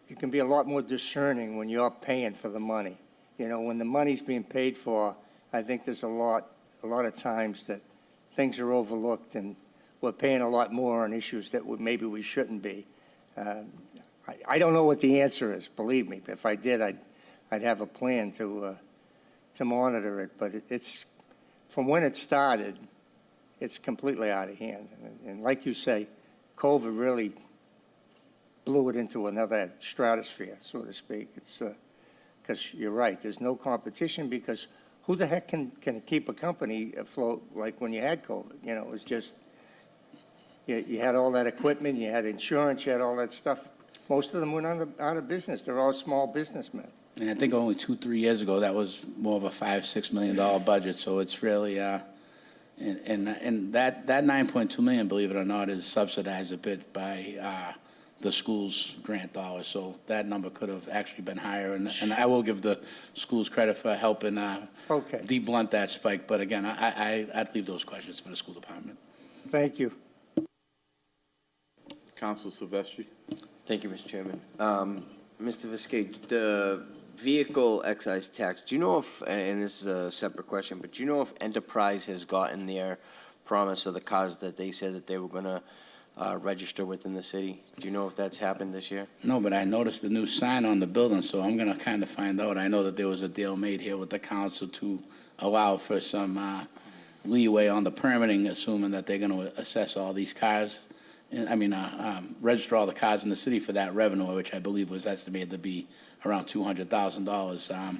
You can be a lot more discerning when you're paying for the money. You know, when the money's being paid for, I think there's a lot of times that things are overlooked, and we're paying a lot more on issues that maybe we shouldn't be. I don't know what the answer is, believe me. If I did, I'd have a plan to monitor it. But it's from when it started, it's completely out of hand. And like you say, COVID really blew it into another stratosphere, so to speak. It's because you're right. There's no competition because who the heck can keep a company afloat like when you had COVID? You know, it was just, you had all that equipment, you had insurance, you had all that stuff. Most of them went out of business. They're all small businessmen. And I think only 2-3 years ago, that was more of a $5-6 million budget. So it's really, and that $9.2 million, believe it or not, is subsidized a bit by the school's grant dollars. So that number could have actually been higher. And I will give the schools credit for helping de-blunt that spike. But again, I'd leave those questions for the school department. Thank you. Council Silvestri. Thank you, Mr. Chairman. Mr. Viskey, the vehicle excise tax, do you know if, and this is a separate question, but do you know if Enterprise has gotten their promise of the cars that they said that they were going to register within the city. Do you know if that's happened this year? No, but I noticed the new sign on the building, so I'm gonna kind of find out. I know that there was a deal made here with the council to allow for some leeway on the permitting, assuming that they're gonna assess all these cars, register all the cars in the city for that revenue, which I believe was estimated to be around $200,000.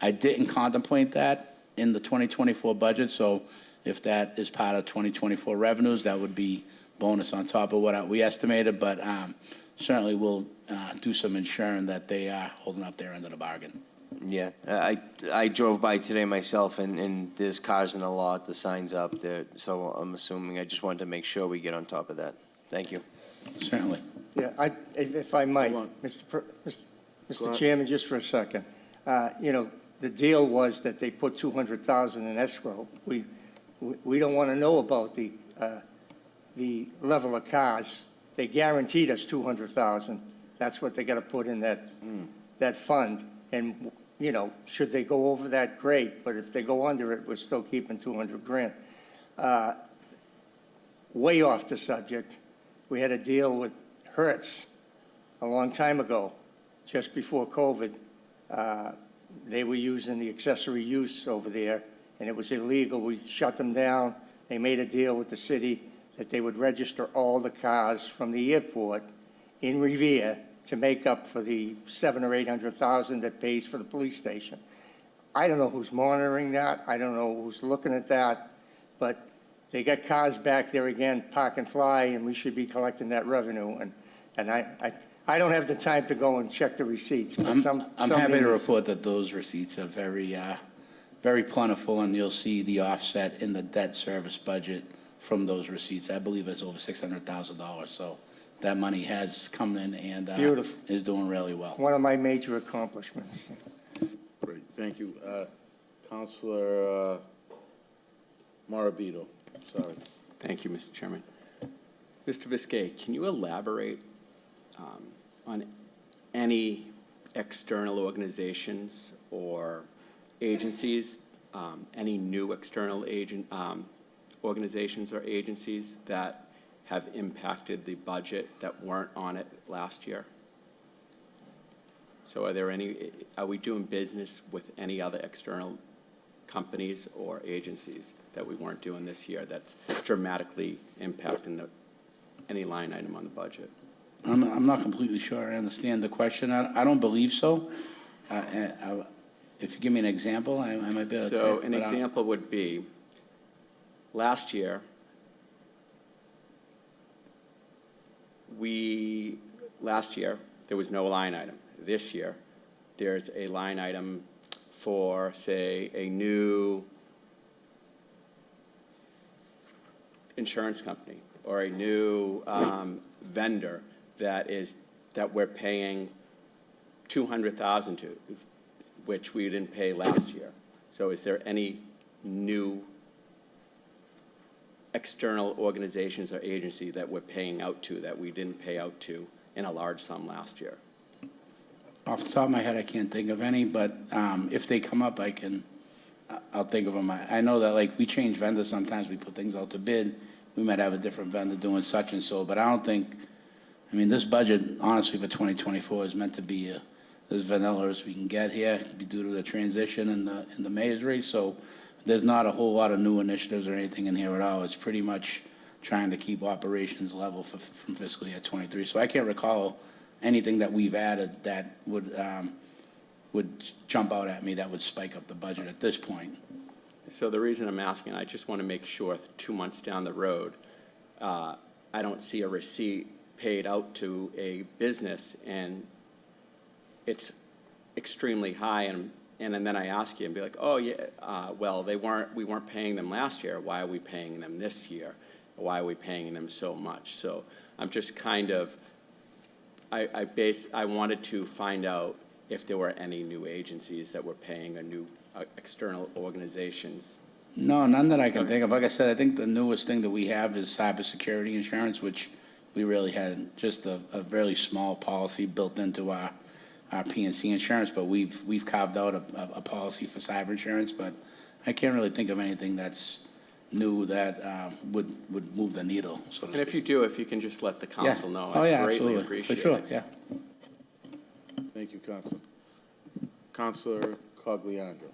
I didn't contemplate that in the 2024 budget, so if that is part of 2024 revenues, that would be bonus on top of what we estimated, but certainly we'll do some ensuring that they are holding up their end of the bargain. Yeah, I drove by today myself, and there's cars in the lot, the sign's up there, so I'm assuming, I just wanted to make sure we get on top of that. Thank you. Certainly. Yeah, if I might, Hold on. Go Mr. ahead. Chairman, just for a second. The deal was that they put 200,000 in escrow. We don't want to know about the level of cars. They guaranteed us 200,000. That's what they got to put in that fund. And, should they go over that, great. But if they go under it, we're still keeping 200 grand. Way off the subject. We had a deal with Hertz a long time ago, just before COVID. They were using the accessory use over there, and it was illegal. We shut them down. They made a deal with the city that they would register all the cars from the airport in Revere to make up for the 700,000 or 800,000 that pays for the police station. I don't know who's monitoring that. I don't know who's looking at that, but they got cars back there again, park and fly, and we should be collecting that revenue. And I don't have the time to go and check the receipts. But I'm happy to somebody- report that those receipts are very plentiful, and you'll see the offset in the debt service budget from those receipts. I believe it's over $600,000, so that money has come in and Beautiful. is doing really well. One of my major accomplishments. Great, thank you. Counselor Morabito, sorry. Thank you, Mr. Chairman. Mr. Viskey, can you elaborate on any external organizations or agencies, any new external organizations or agencies that have impacted the budget that weren't on it last year? So are we doing business with any other external companies or agencies that we weren't doing this year that's dramatically impacting any line item on the budget? I'm not completely sure I understand the question. I don't believe so. If you give me an example, I might be able to. So an example would be, last year, there was no line item. This year, there's a line item for, say, a new insurance company or a new vendor that we're paying $200,000 to, which we didn't pay last year. So is there any new external organizations or agency that we're paying out to that we didn't pay out to in a large sum last year? Off the top of my head, I can't think of any, but if they come up, I'll think of them. I know that, like, we change vendors sometimes. We put things out to bid. We might have a different vendor doing such and so, but I don't think, this budget, honestly, for 2024 is meant to be as vanilla as we can get here due to the transition in the mayor's race. So there's not a whole lot of new initiatives or anything in here at all. It's pretty much trying to keep operations level from fiscal year 23. So I can't recall anything that we've added that would jump out at me that would spike up the budget at this point. So the reason I'm asking, I just want to make sure 2 months down the road, I don't see a receipt paid out to a business and it's extremely high, and then I ask you and be like, oh yeah, well we weren't paying them last year. Why are we paying them this year? Why are we paying them so much? So I'm just kind of, I wanted to find out if there were any new agencies that were paying a new external organizations. No, none that I can think of. Like I said, I think the newest thing that we have is cybersecurity insurance, which we really had just a very small policy built into our P&C insurance, but we've carved out a policy for cyber insurance, but I can't really think of anything that's new that would move the needle, so to And if you speak. do, if you can just let the Yeah. council know, Oh, yeah, I greatly absolutely. appreciate it. For sure, yeah. Thank you, Counselor. Counselor Cogliandro.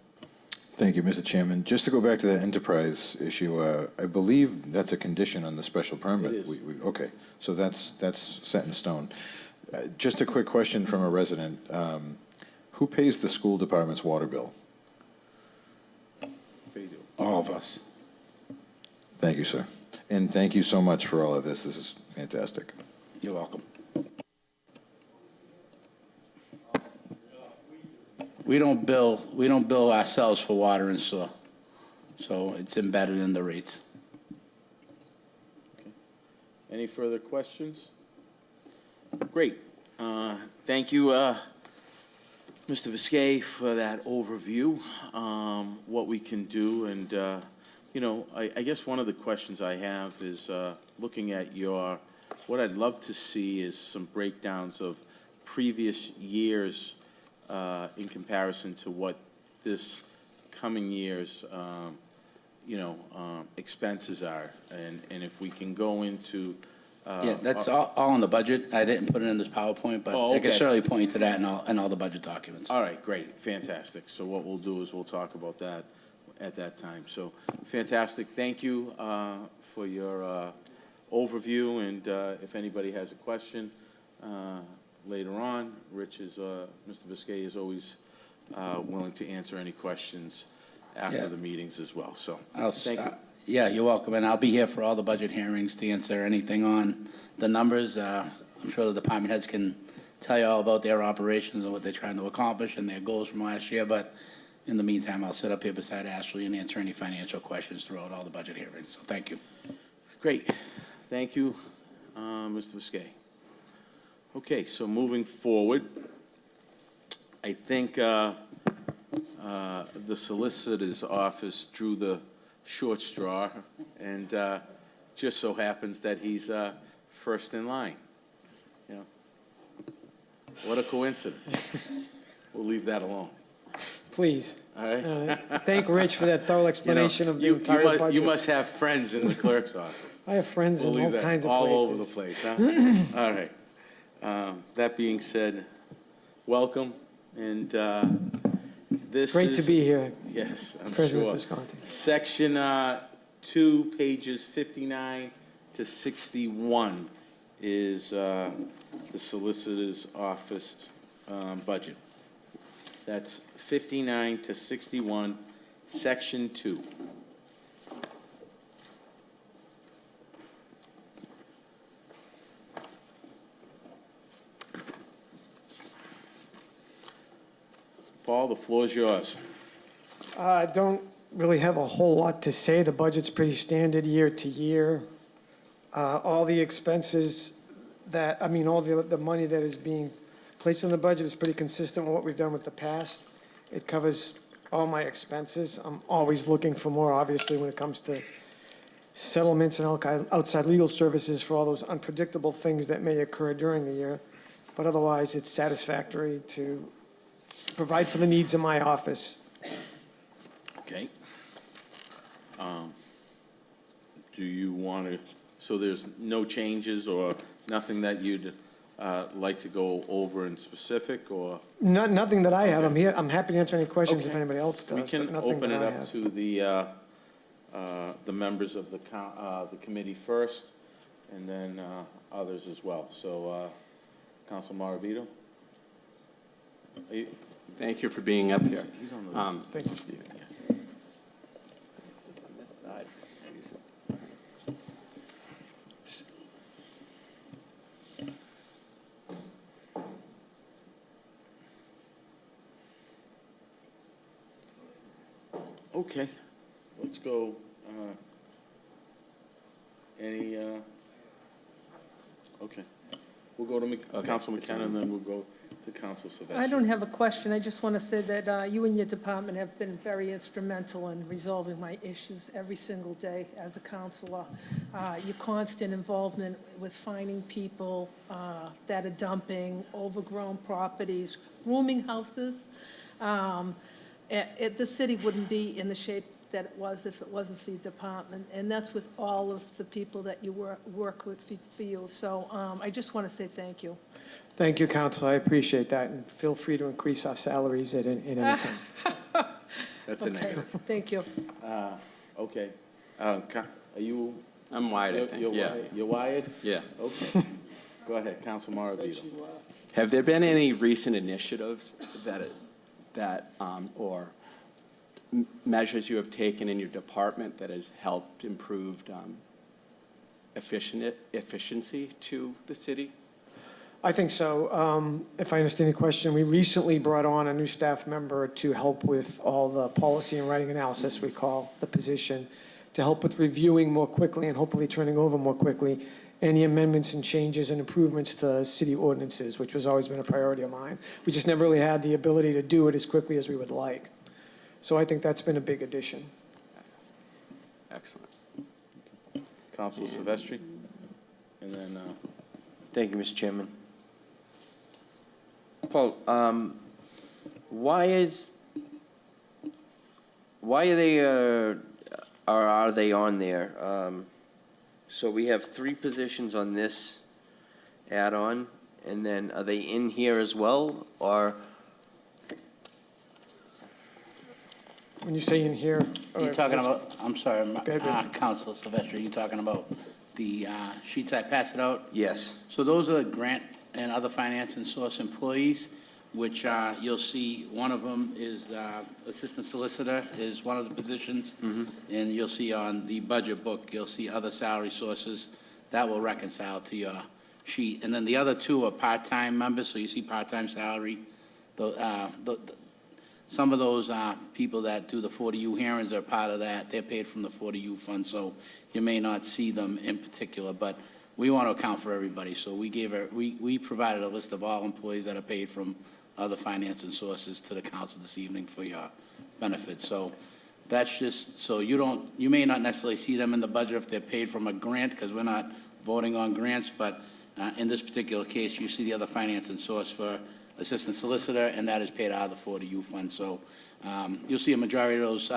Thank you, Mr. Chairman. Just to go back to that enterprise issue, I believe that's a condition on the special permit. It is. Okay, so that's set in stone. Just a quick question from a resident. Who pays the school department's water bill? They do. All of us. Thank you, sir. And thank you so much for all of this. This is fantastic. You're welcome. We don't bill ourselves for water and sewer, so it's embedded in the rates. Any further questions? Great. Thank you, Mr. Viskey, for that overview, what we can do. And, I guess one of the questions I have is looking at what I'd love to see is some breakdowns of previous years in comparison to what this coming year's, expenses are. And if we can go into. Yeah, that's all in the budget. I didn't put it in this PowerPoint, but Oh, I can okay. certainly point to that in all the budget documents. All right, great, fantastic. So what we'll do is we'll talk about that at that time. So, fantastic, thank you for your overview, and if anybody has a question later on, Mr. Viskey is always willing to answer any questions after Yeah. the meetings as well, so, I'll thank you. Yeah, you're welcome, and I'll be here for all the budget hearings to answer anything on the numbers. I'm sure the department heads can tell you all about their operations and what they're trying to accomplish and their goals from last year, but in the meantime, I'll sit up here beside Ashley and answer any financial questions throughout all the budget hearings, so thank you. Great, thank you, Mr. Viskey. Okay, so moving forward, I think the solicitor's office drew the short straw, and just so happens that he's first in line. You know, what a coincidence. We'll leave that alone. Please. All right. Thank Rich for that thorough explanation of the entire budget. You must have friends in the clerk's office. I have friends We'll in leave all that kinds of all places. over the place, huh? All right. That being said, welcome, and this It's great to is- be here, Yes, I'm President sure. Visconti. Section 2, pages 59 to 61 is the Solicitor's Office budget. That's 59 to 61, Section 2. Paul, the floor is yours. I don't really have a whole lot to say. The budget's pretty standard year to year. All the expenses all the money that is being placed in the budget is pretty consistent with what we've done with the past. It covers all my expenses. I'm always looking for more, obviously, when it comes to settlements and outside legal services for all those unpredictable things that may occur during the year. But otherwise, it's satisfactory to provide for the needs of my office. Okay. Do you want to, so there's no changes or nothing that you'd like to go over in specific, or? Nothing that I have. I'm here, I'm happy to answer any questions if Okay. anybody else We does, but can nothing open that it I up have. to the members of the committee first, and then others as well. So, Council Maravito? Are you? Thank you for being up here. He's on the. Thank you, Steve. Okay, let's go, okay. We'll go to Council McKenna, and then we'll go to Council Sylvester. I don't have a question. I just want to say that you and your department have been very instrumental in resolving my issues every single day as a counselor. Your constant involvement with finding people that are dumping overgrown properties, rooming houses. The city wouldn't be in the shape that it was if it wasn't for the department. And that's with all of the people that you work with for you. So I just want to say thank you. Thank you, Council. I appreciate that, and feel free to increase our salaries at any time. That's a Okay, negative. thank you. Okay. Are you? I'm wired, I think, yeah. You're wired? Yeah. Okay. Go ahead, Council Maravito. Have there been any recent initiatives or measures you have taken in your department that has helped improve efficiency to the city? I think so. If I understand the question, we recently brought on a new staff member to help with all the policy and writing analysis, we call the position, to help with reviewing more quickly and hopefully turning over more quickly any amendments and changes and improvements to city ordinances, which has always been a priority of mine. We just never really had the ability to do it as quickly as we would like. So I think that's been a big addition. Excellent. Council Silvestri? And then, Thank you, Mr. Chairman. Paul, why are they, or are they on there? So we have 3 positions on this add-on, and then are they in here as well, or? When you say in here. You're talking about, I'm sorry, ahead. Council Silvestri, you're talking about the sheets I passed it out? Yes. So those are the grant and other finance and source employees, which you'll see, one of them is assistant solicitor is one of the positions. And you'll see on the budget book, you'll see other salary sources. That will reconcile to your sheet. And then the other 2 are part-time members, so you see part-time salary. Some of those people that do the 40U hearings are part of that. They're paid from the 40U fund, so you may not see them in particular, but we want to account for everybody. So we provided a list of all employees that are paid from other finance and sources to the council this evening for your benefit. So that's just, so you may not necessarily see them in the budget if they're paid from a grant, because we're not voting on grants, but in this particular case, you see the other finance and source for assistant solicitor, and that is paid out of the 40U fund. So you'll see a majority of those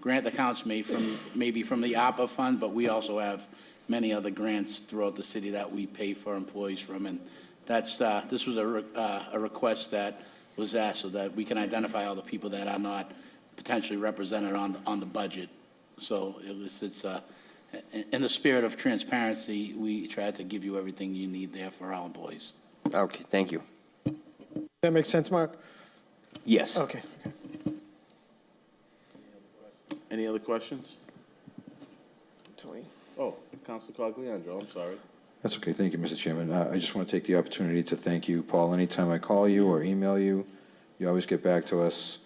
grant accounts maybe from the ARPA fund, but we also have many other grants throughout the city that we pay for employees from. And that's, this was a request that was asked so that we can identify all the people that are not potentially represented on the budget. So it's in the spirit of transparency, we tried to give you everything you need there for our employees. Okay, thank you. That makes sense, Mark? Yes. Okay. any other questions? Tony? Oh, Council Cogliandro, I'm sorry. That's okay. Thank you, Mr. Chairman. I just want to take the opportunity to thank you, Paul. Anytime I call you or email you, you always get back to us.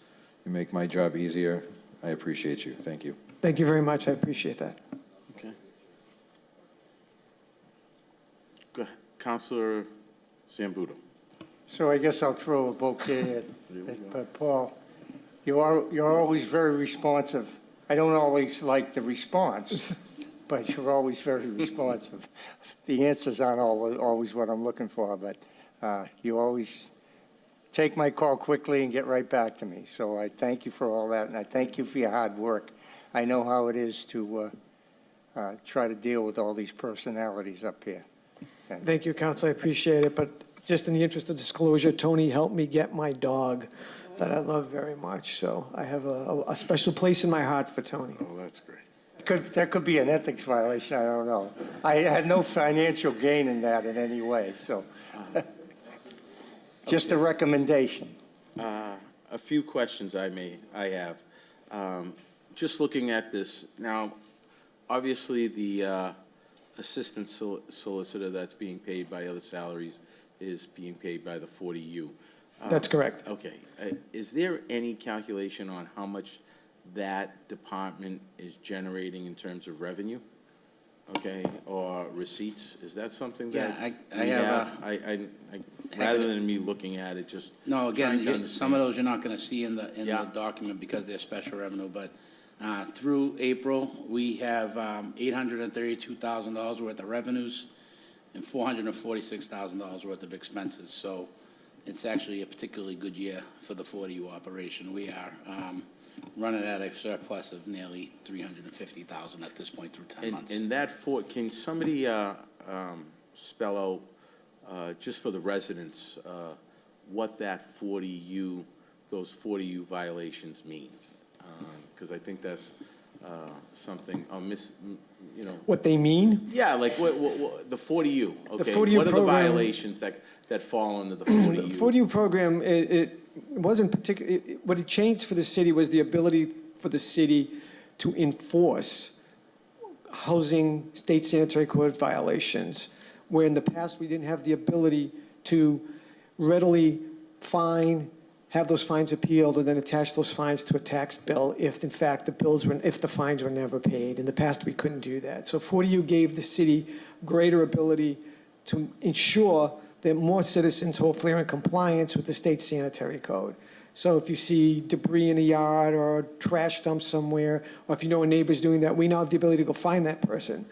You make my job easier. I appreciate you. Thank you. Thank you very much. I appreciate that. Okay. Go ahead. Councilor Zambudo. So I guess I'll throw a bouquet but Paul, you're always very responsive. I don't always like the response, but you're always very responsive. The answers aren't always what I'm looking for, but you always take my call quickly and get right back to me. So I thank you for all that, and I thank you for your hard work. I know how it is to try to deal with all these personalities up here. And Thank you, Council. I appreciate it. But just in the interest of disclosure, Tony helped me get my dog that I love very much. So I have a special place in my heart for Tony. Oh, that's great. that could be an ethics violation, I don't know. I had no financial gain in that in any way, so. Just a recommendation. A few questions I have. Just looking at this, now, obviously, the assistant solicitor that's being paid by other salaries is being paid by the 40U. That's correct. Okay. Is there any calculation on how much that department is generating in terms of revenue? Okay, or receipts? Is that something that Yeah, I we have rather than me looking at it, just No, trying to again, some understand. of those you're not going to see in the Yeah. document because they're special revenue, but through April, we have $832,000 worth of revenues and $446,000 worth of expenses. So it's actually a particularly good year for the 40U operation. We are running at a surplus of nearly $350,000 at this point through 10 months. And that can somebody spell out, just for the residents, what that 40U, those 40U violations mean? Because I think that's something, What they mean? yeah, like what the 40U, okay? 40U What are the program- violations that fall under the 40U? The 40U program, it wasn't particular, what it changed for the city was the ability for the city to enforce housing state sanitary code violations, where in the past we didn't have the ability to readily fine, have those fines appealed, and then attach those fines to a tax bill if in fact if the fines were never paid. In the past, we couldn't do that. So 40U gave the city greater ability to ensure that more citizens hopefully are in compliance with the state sanitary code. So if you see debris in a yard or a trash dump somewhere, or if you know a neighbor's doing that, we now have the ability to go find that person.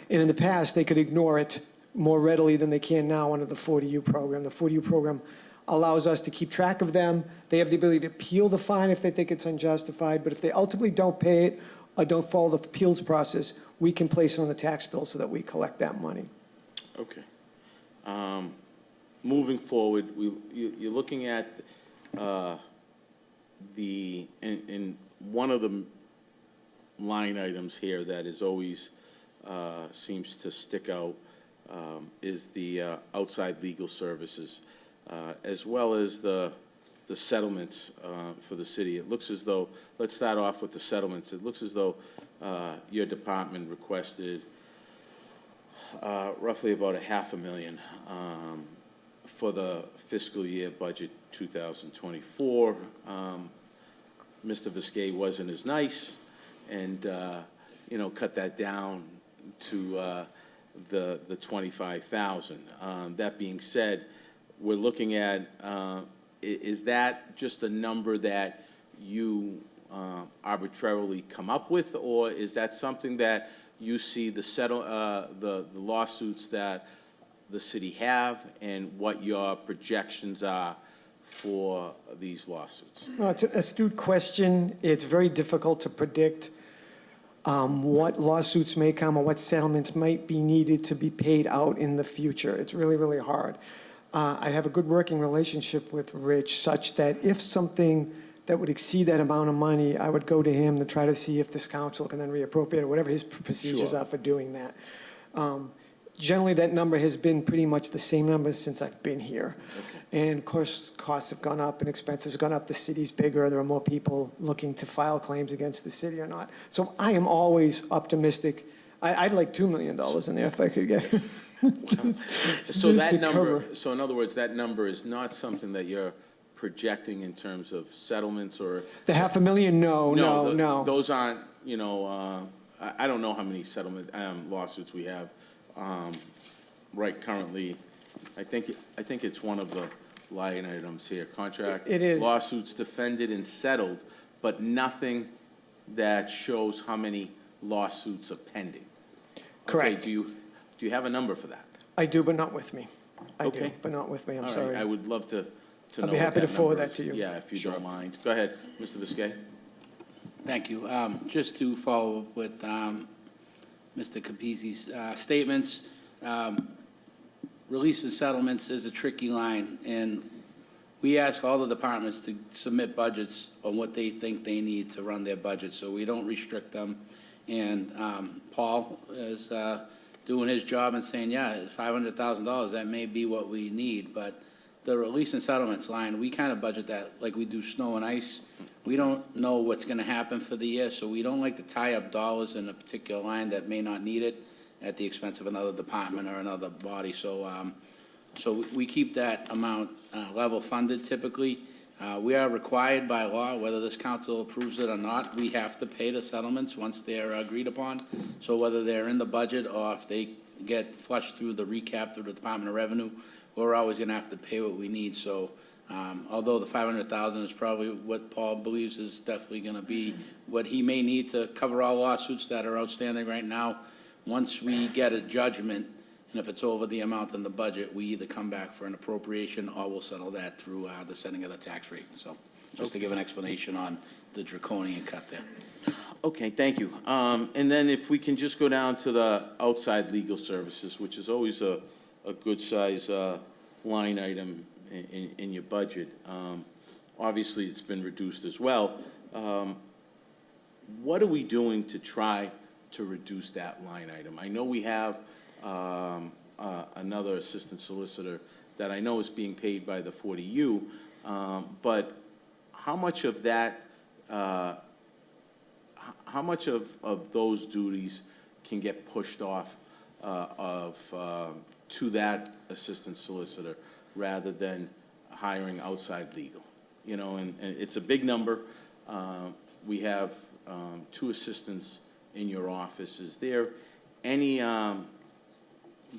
And in the past, they could ignore it more readily than they can now under the 40U program. The 40U program allows us to keep track of them. They have the ability to appeal the fine if they think it's unjustified, but if they ultimately don't pay it or don't follow the appeals process, we can place it on the tax bill so that we collect that money. Okay. Moving forward, you're looking at in one of the line items here that is always seems to stick out is the outside legal services, as well as the settlements for the city. It looks as though, let's start off with the settlements. It looks as though your department requested roughly about $500,000 for the fiscal year budget 2024. Mr. Viskey wasn't as nice and, cut that down to the 25,000. That being said, we're looking at, is that just a number that you arbitrarily come up with, or is that something that you see the lawsuits that the city have and what your projections are for these lawsuits? Well, it's an astute question. It's very difficult to predict what lawsuits may come or what settlements might be needed to be paid out in the future. It's really, really hard. I have a good working relationship with Rich such that if something that would exceed that amount of money, I would go to him to try to see if this council can then reappropriate or whatever his procedures Sure. are for doing that. Generally, that number has been pretty much the same number since I've been here. Okay. And of course, costs have gone up and expenses have gone up. The city's bigger. There are more people looking to file claims against the city or not. So I am always optimistic. I'd like $2 million in there if I could get it. So that to number, cover. so in other words, that number is not something that you're projecting in terms of settlements or? The $500,000, no. Those aren't, I don't know how many settlement lawsuits we have right currently. I think it's one of the line items here, contract. It is. Lawsuits defended and settled, but nothing that shows how many lawsuits are pending. Correct. Okay, do you have a number for that? I do, but not with me. I do, Okay. but not with me. I'm All right, sorry. I would love to know I'll be what happy to forward number that to is. you. Yeah, if you don't mind. Go ahead, Mr. Viskey. Thank you. Just to follow up with Mr. Capizzi's statements, release and settlements is a tricky line, and we ask all the departments to submit budgets on what they think they need to run their budget, so we don't restrict them. And Paul is doing his job and saying, yeah, it's $500,000, that may be what we need, but the release and settlements line, we kind of budget that like we do snow and ice. We don't know what's going to happen for the year, so we don't like to tie up dollars in a particular line that may not need it at the expense of another department or another body. So, so we keep that amount level funded typically. We are required by law, whether this council approves it or not, we have to pay the settlements once they're agreed upon. So whether they're in the budget or if they get flushed through the recap through the Department of Revenue, we're always going to have to pay what we need. So although the $500,000 is probably what Paul believes is definitely going to be what he may need to cover all lawsuits that are outstanding right now, once we get a judgment, and if it's over the amount in the budget, we either come back for an appropriation or we'll settle that through the setting of the tax rate. So just to give an explanation on the draconian cut there. Okay, thank you. And then if we can just go down to the outside legal services, which is always a good size line item in your budget. Obviously, it's been reduced as well. What are we doing to try to reduce that line item? I know we have another assistant solicitor that I know is being paid by the 40U, but how much of that, how much of those duties can get pushed off to that assistant solicitor rather than hiring outside legal? You know, and it's a big number. We have 2 assistants in your office. Is there any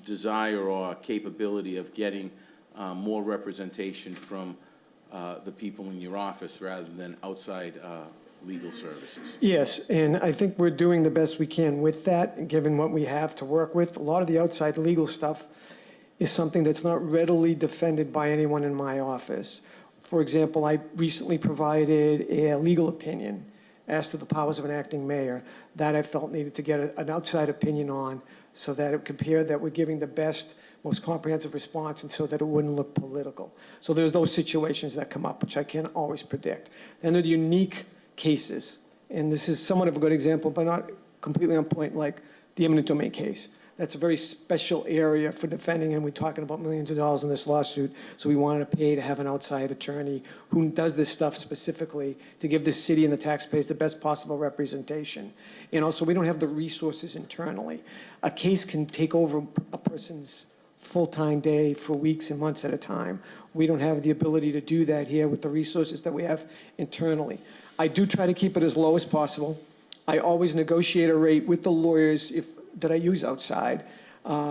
desire or capability of getting more representation from the people in your office rather than outside legal services? Yes, and I think we're doing the best we can with that, given what we have to work with. A lot of the outside legal stuff is something that's not readily defended by anyone in my office. For example, I recently provided a legal opinion as to the powers of an acting mayor that I felt needed to get an outside opinion on so that it could appear that we're giving the best, most comprehensive response and so that it wouldn't look political. So there's those situations that come up, which I can't always predict. And they're unique cases, and this is somewhat of a good example, but not completely on point, like the eminent domain case. That's a very special area for defending, and we're talking about millions of dollars in this lawsuit, so we wanted to pay to have an outside attorney who does this stuff specifically to give the city and the taxpayers the best possible representation. And also, we don't have the resources internally. A case can take over a person's full-time day for weeks and months at a time. We don't have the ability to do that here with the resources that we have internally. I do try to keep it as low as possible. I always negotiate a rate with the lawyers that I use outside,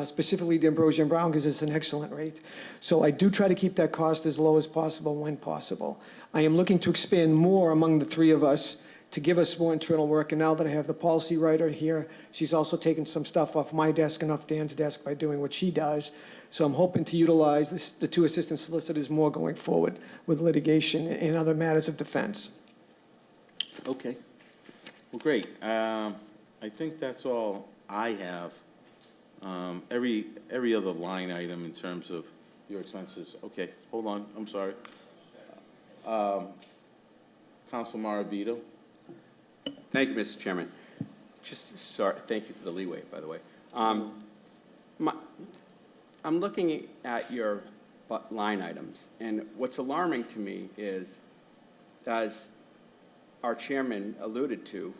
specifically D'Ambrosio and Brown, because it's an excellent rate. So I do try to keep that cost as low as possible when possible. I am looking to expand more among the 3 of us to give us more internal work. And now that I have the policy writer here, she's also taken some stuff off my desk and off Dan's desk by doing what she does. So I'm hoping to utilize the 2 assistant solicitors more going forward with litigation and other matters of defense. Okay. Well, great. I think that's all I have. Every other line item in terms of your expenses. Okay, hold on, I'm sorry. Council Maravito. Thank you, Mr. Chairman. Thank you for the leeway, by the way. I'm looking at your line items, and what's alarming to me is, as our chairman alluded to,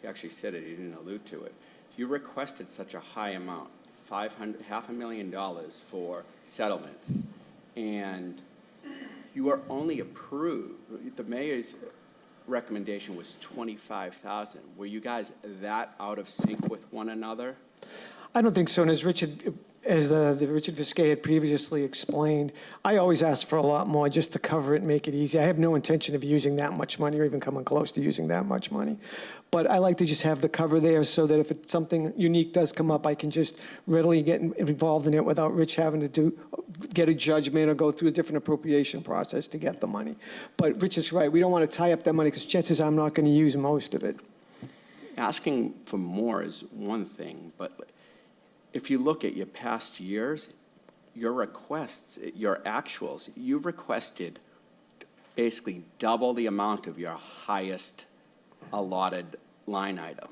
he actually said it, he didn't allude to it. You requested such a high amount, $500,000 for settlements, and you are only approved, the mayor's recommendation was $25,000. Were you guys that out of sync with one another? I don't think so. And as the Richard Visquet had previously explained, I always ask for a lot more just to cover it and make it easy. I have no intention of using that much money or even coming close to using that much money. But I like to just have the cover there so that if something unique does come up, I can just readily get involved in it without Rich having to get a judgment or go through a different appropriation process to get the money. But Rich is right. We don't want to tie up that money because chances are I'm not going to use most of it. Asking for more is one thing, but if you look at your past years, your requests, your actuals, you've requested basically double the amount of your highest allotted line item.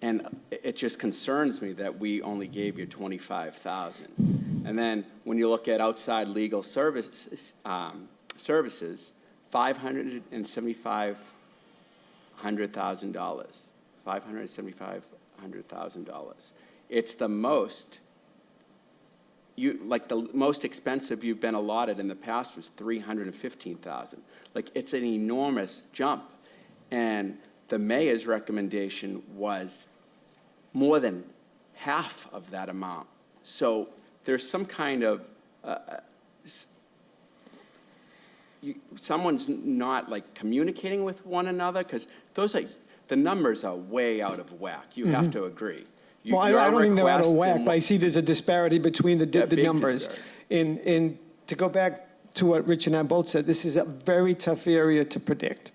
And it just concerns me that we only gave you $25,000. And then when you look at outside legal services, $575,000. It's the most, the most expensive you've been allotted in the past was $315,000. Like, it's an enormous jump. And the mayor's recommendation was more than half of that amount. So there's some kind of, someone's not like communicating with one another, because the numbers are way out of whack. You have to agree. Well, I don't think they're out of whack, but I see there's a disparity between the numbers. Disparity. And to go back to what Rich and I both said, this is a very tough area to predict,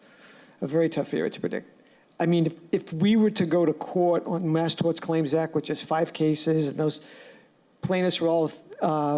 a very tough area to predict. I mean, if we were to go to court on Mass Torts Claims Act, which is 5 cases, and those plaintiffs were all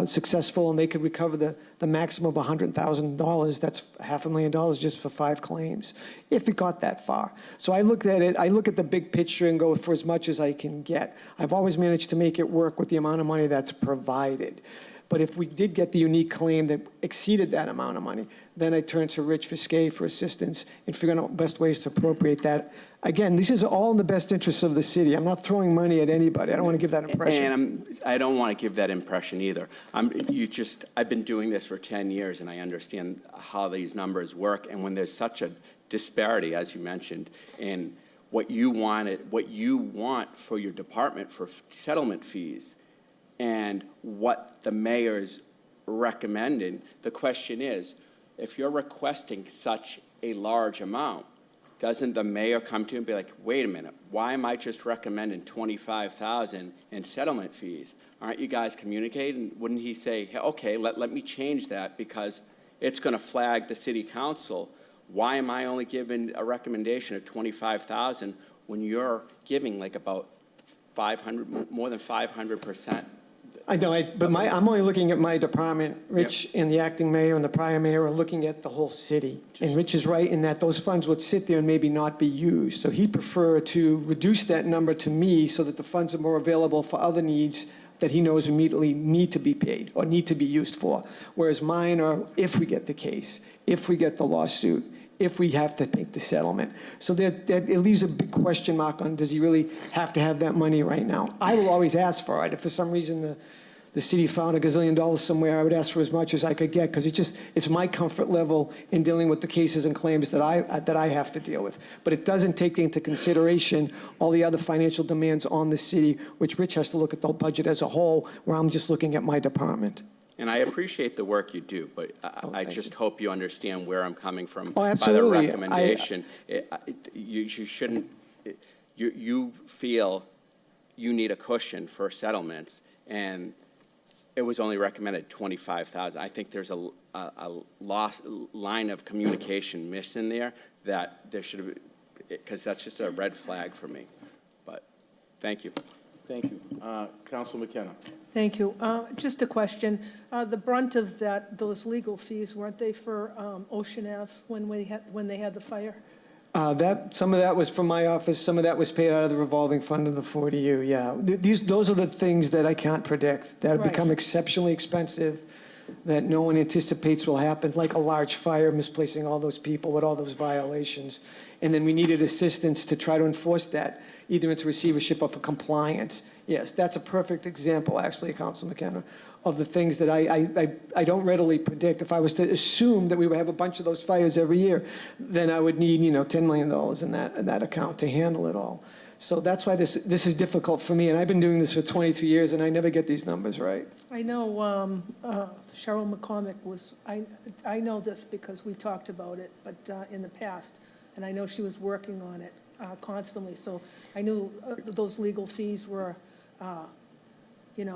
successful, and they could recover the maximum of $100,000, that's $500,000 just for 5 claims, if it got that far. So I looked at it, I look at the big picture and go for as much as I can get. I've always managed to make it work with the amount of money that's provided. But if we did get the unique claim that exceeded that amount of money, then I turn to Rich Fiscay for assistance in figuring out best ways to appropriate that. Again, this is all in the best interests of the city. I'm not throwing money at anybody. I don't want to give that impression. And I don't want to give that impression either. I've been doing this for 10 years, and I understand how these numbers work. And when there's such a disparity, as you mentioned, in what you want for your department for settlement fees, and what the mayor's recommending, the question is, if you're requesting such a large amount, doesn't the mayor come to you and be like, wait a minute, why am I just recommending $25,000 in settlement fees? Aren't you guys communicating? Wouldn't he say, hey, okay, let me change that because it's going to flag the city council? Why am I only giving a recommendation of $25,000 when you're giving like about 500, more than 500%? I know, I'm only looking at my department. Rich and the acting mayor and the prior mayor are looking at the whole city. And Rich is right in that those funds would sit there and maybe not be used. So he'd prefer to reduce that number to me so that the funds are more available for other needs that he knows immediately need to be paid or need to be used for. Whereas mine are if we get the case, if we get the lawsuit, if we have to make the settlement. So that it leaves a big question mark on, does he really have to have that money right now? I will always ask for it. If for some reason the city found $1 gazillion somewhere, I would ask for as much as I could get, because it's my comfort level in dealing with the cases and claims that I have to deal with. But it doesn't take into consideration all the other financial demands on the city, which Rich has to look at the budget as a whole, where I'm just looking at my department. And I appreciate the work you do, but I thank just hope you understand where I'm coming from. Oh, absolutely. By the recommendation. You shouldn't, you feel you need a cushion for settlements, and it was only recommended $25,000. I think there's a lost line of communication missing there that there should have, because that's just a red flag for me. But thank you. Thank you. Council McKenna. Thank you. Just a question. The brunt of those legal fees, weren't they for Ocean Ave when they had the fire? Some of that was from my office, some of that was paid out of the revolving fund of the 40U, yeah. Those are the things that I can't predict, that have Right. become exceptionally expensive, that no one anticipates will happen, like a large fire misplacing all those people with all those violations. And then we needed assistance to try to enforce that, either into receivership or for compliance. Yes, that's a perfect example, actually, Council McKenna, of the things that I don't readily predict. If I was to assume that we would have a bunch of those fires every year, then I would need, $10 million in that account to handle it all. So that's why this is difficult for me, and I've been doing this for 22 years, and I never get these numbers right. I know Cheryl McCormick I know this because we talked about it, but in the past, and I know she was working on it constantly. So I knew those legal fees were,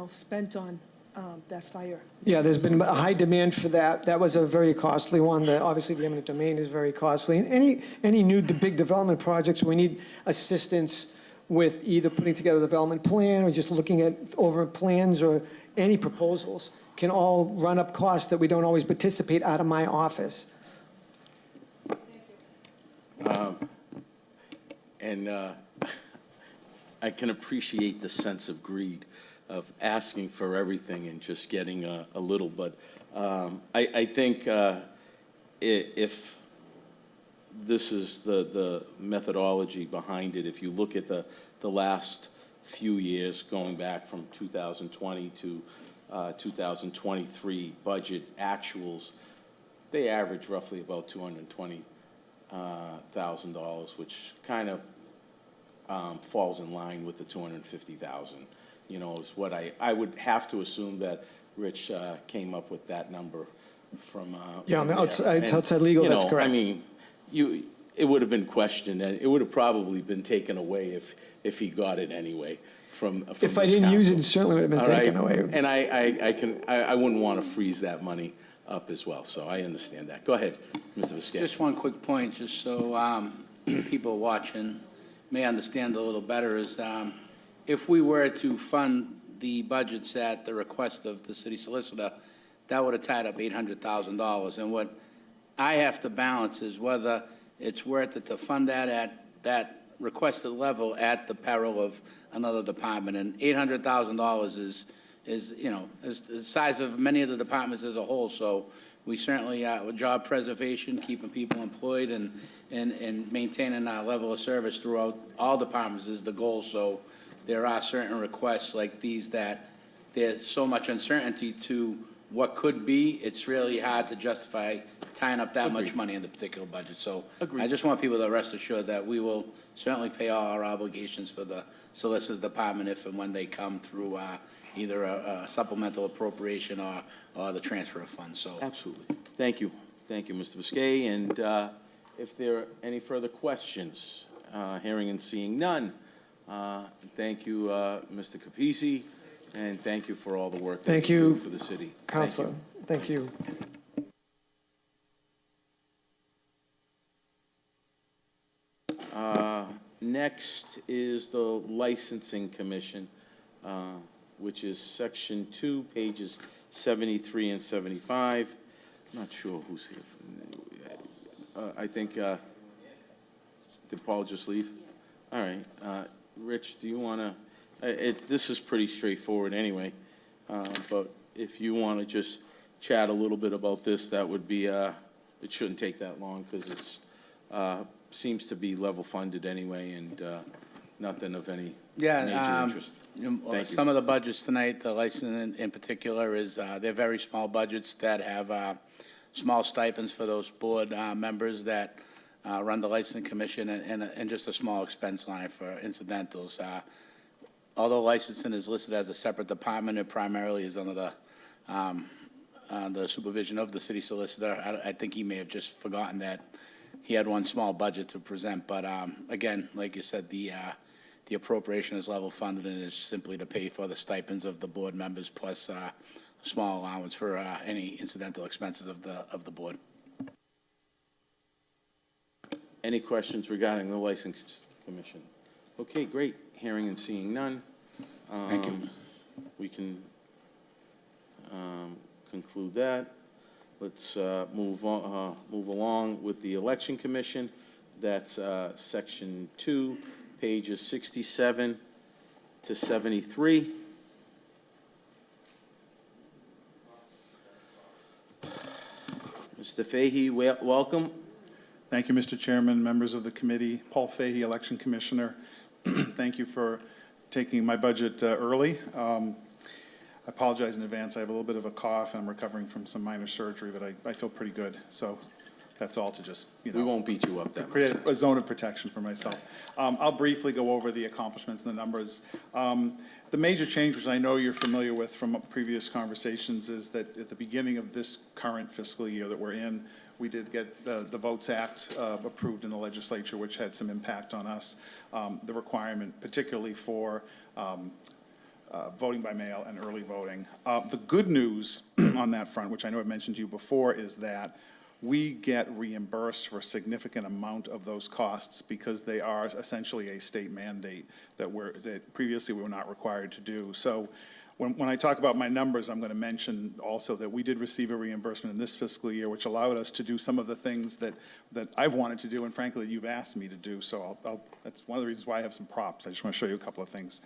spent on that fire. Yeah, there's been a high demand for that. That was a very costly one. Obviously, the eminent domain is very costly. And any new big development projects, we need assistance with either putting together a development plan or just looking at over plans or any proposals can all run up costs that we don't always participate out of my office. I can appreciate the sense of greed of asking for everything and just getting a little, but I think if this is the methodology behind it, if you look at the last few years, going back from 2020 to 2023 budget actuals, they average roughly about $220,000, which kind of falls in line with the 250,000. Is what I would have to assume that Rich came up with that number from. Yeah, from it's there. outside legal, that's correct. I mean, it would have been questioned, and it would have probably been taken away if he got it anyway from If I this didn't use it, council. it certainly would have been All taken right? away. And I wouldn't want to freeze that money up as well, so I understand that. Go ahead, Mr. Viscaia. Just one quick point, just so people watching may understand a little better, is if we were to fund the budgets at the request of the city solicitor, that would have tied up $800,000. And what I have to balance is whether it's worth it to fund that at that requested level at the peril of another department. And $800,000 is, you know, is the size of many of the departments as a whole. So we certainly, with job preservation, keeping people employed and maintaining our level of service throughout all departments is the goal. So there are certain requests like these that there's so much uncertainty to what could be, it's really hard to justify tying up that much money in the particular budget. So I just want people to rest assured that we will certainly pay all our obligations for the Solicitor Department if and when they come through either a supplemental appropriation or the transfer of funds, so. Absolutely. Thank you. Thank you, Mr. Viscaia. And if there are any further questions, hearing and seeing none, thank you, Mr. Capisi, and thank you for all the work that Thank you do you, for the city. Counselor. Thank you. Next is the Licensing Commission, which is Section 2, pages 73 and 75. I'm not sure who's here. I think, did Paul just leave? All right. Rich, do you want to, this is pretty straightforward anyway, but if you want to just chat a little bit about this, that would be, it shouldn't take that long because it's, seems to be level funded anyway and nothing of any major interest. Thank you. Some of the budgets tonight, the license in particular, is they're very small budgets that have small stipends for those board members that run the licensing commission and just a small expense line for incidentals. Although licensing is listed as a separate department, it primarily is under the supervision of the city solicitor. I think he may have just forgotten that he had one small budget to present, but again, like you said, the appropriation is level funded and is simply to pay for the stipends of the board members plus a small allowance for any incidental expenses of the board. Any questions regarding the License Commission? Okay, great. Hearing and seeing none. Thank you. We can conclude that. Let's move along with the Election Commission. That's Section 2, pages 67 to 73. Mr. Fahey, welcome. Thank you, Mr. Chairman, members of the committee. Paul Fahey, Election Commissioner. Thank you for taking my budget early. I apologize in advance. I have a little bit of a cough. I'm recovering from some minor surgery, but I feel pretty good. So that's all to just, you know. We won't beat you up that much. Create a zone of protection for myself. I'll briefly go over the accomplishments and the numbers. The major change, which I know you're familiar with from previous conversations, is that at the beginning of this current fiscal year that we're in, we did get the Votes Act approved in the legislature, which had some impact on us. The requirement, particularly for voting by mail and early voting. The good news on that front, which I know I mentioned to you before, is that we get reimbursed for a significant amount of those costs because they are essentially a state mandate that previously we were not required to do. So when I talk about my numbers, I'm going to mention also that we did receive a reimbursement in this fiscal year, which allowed us to do some of the things that I've wanted to do, and frankly, you've asked me to do. So that's one of the reasons why I have some props. I just want to show you a couple of things.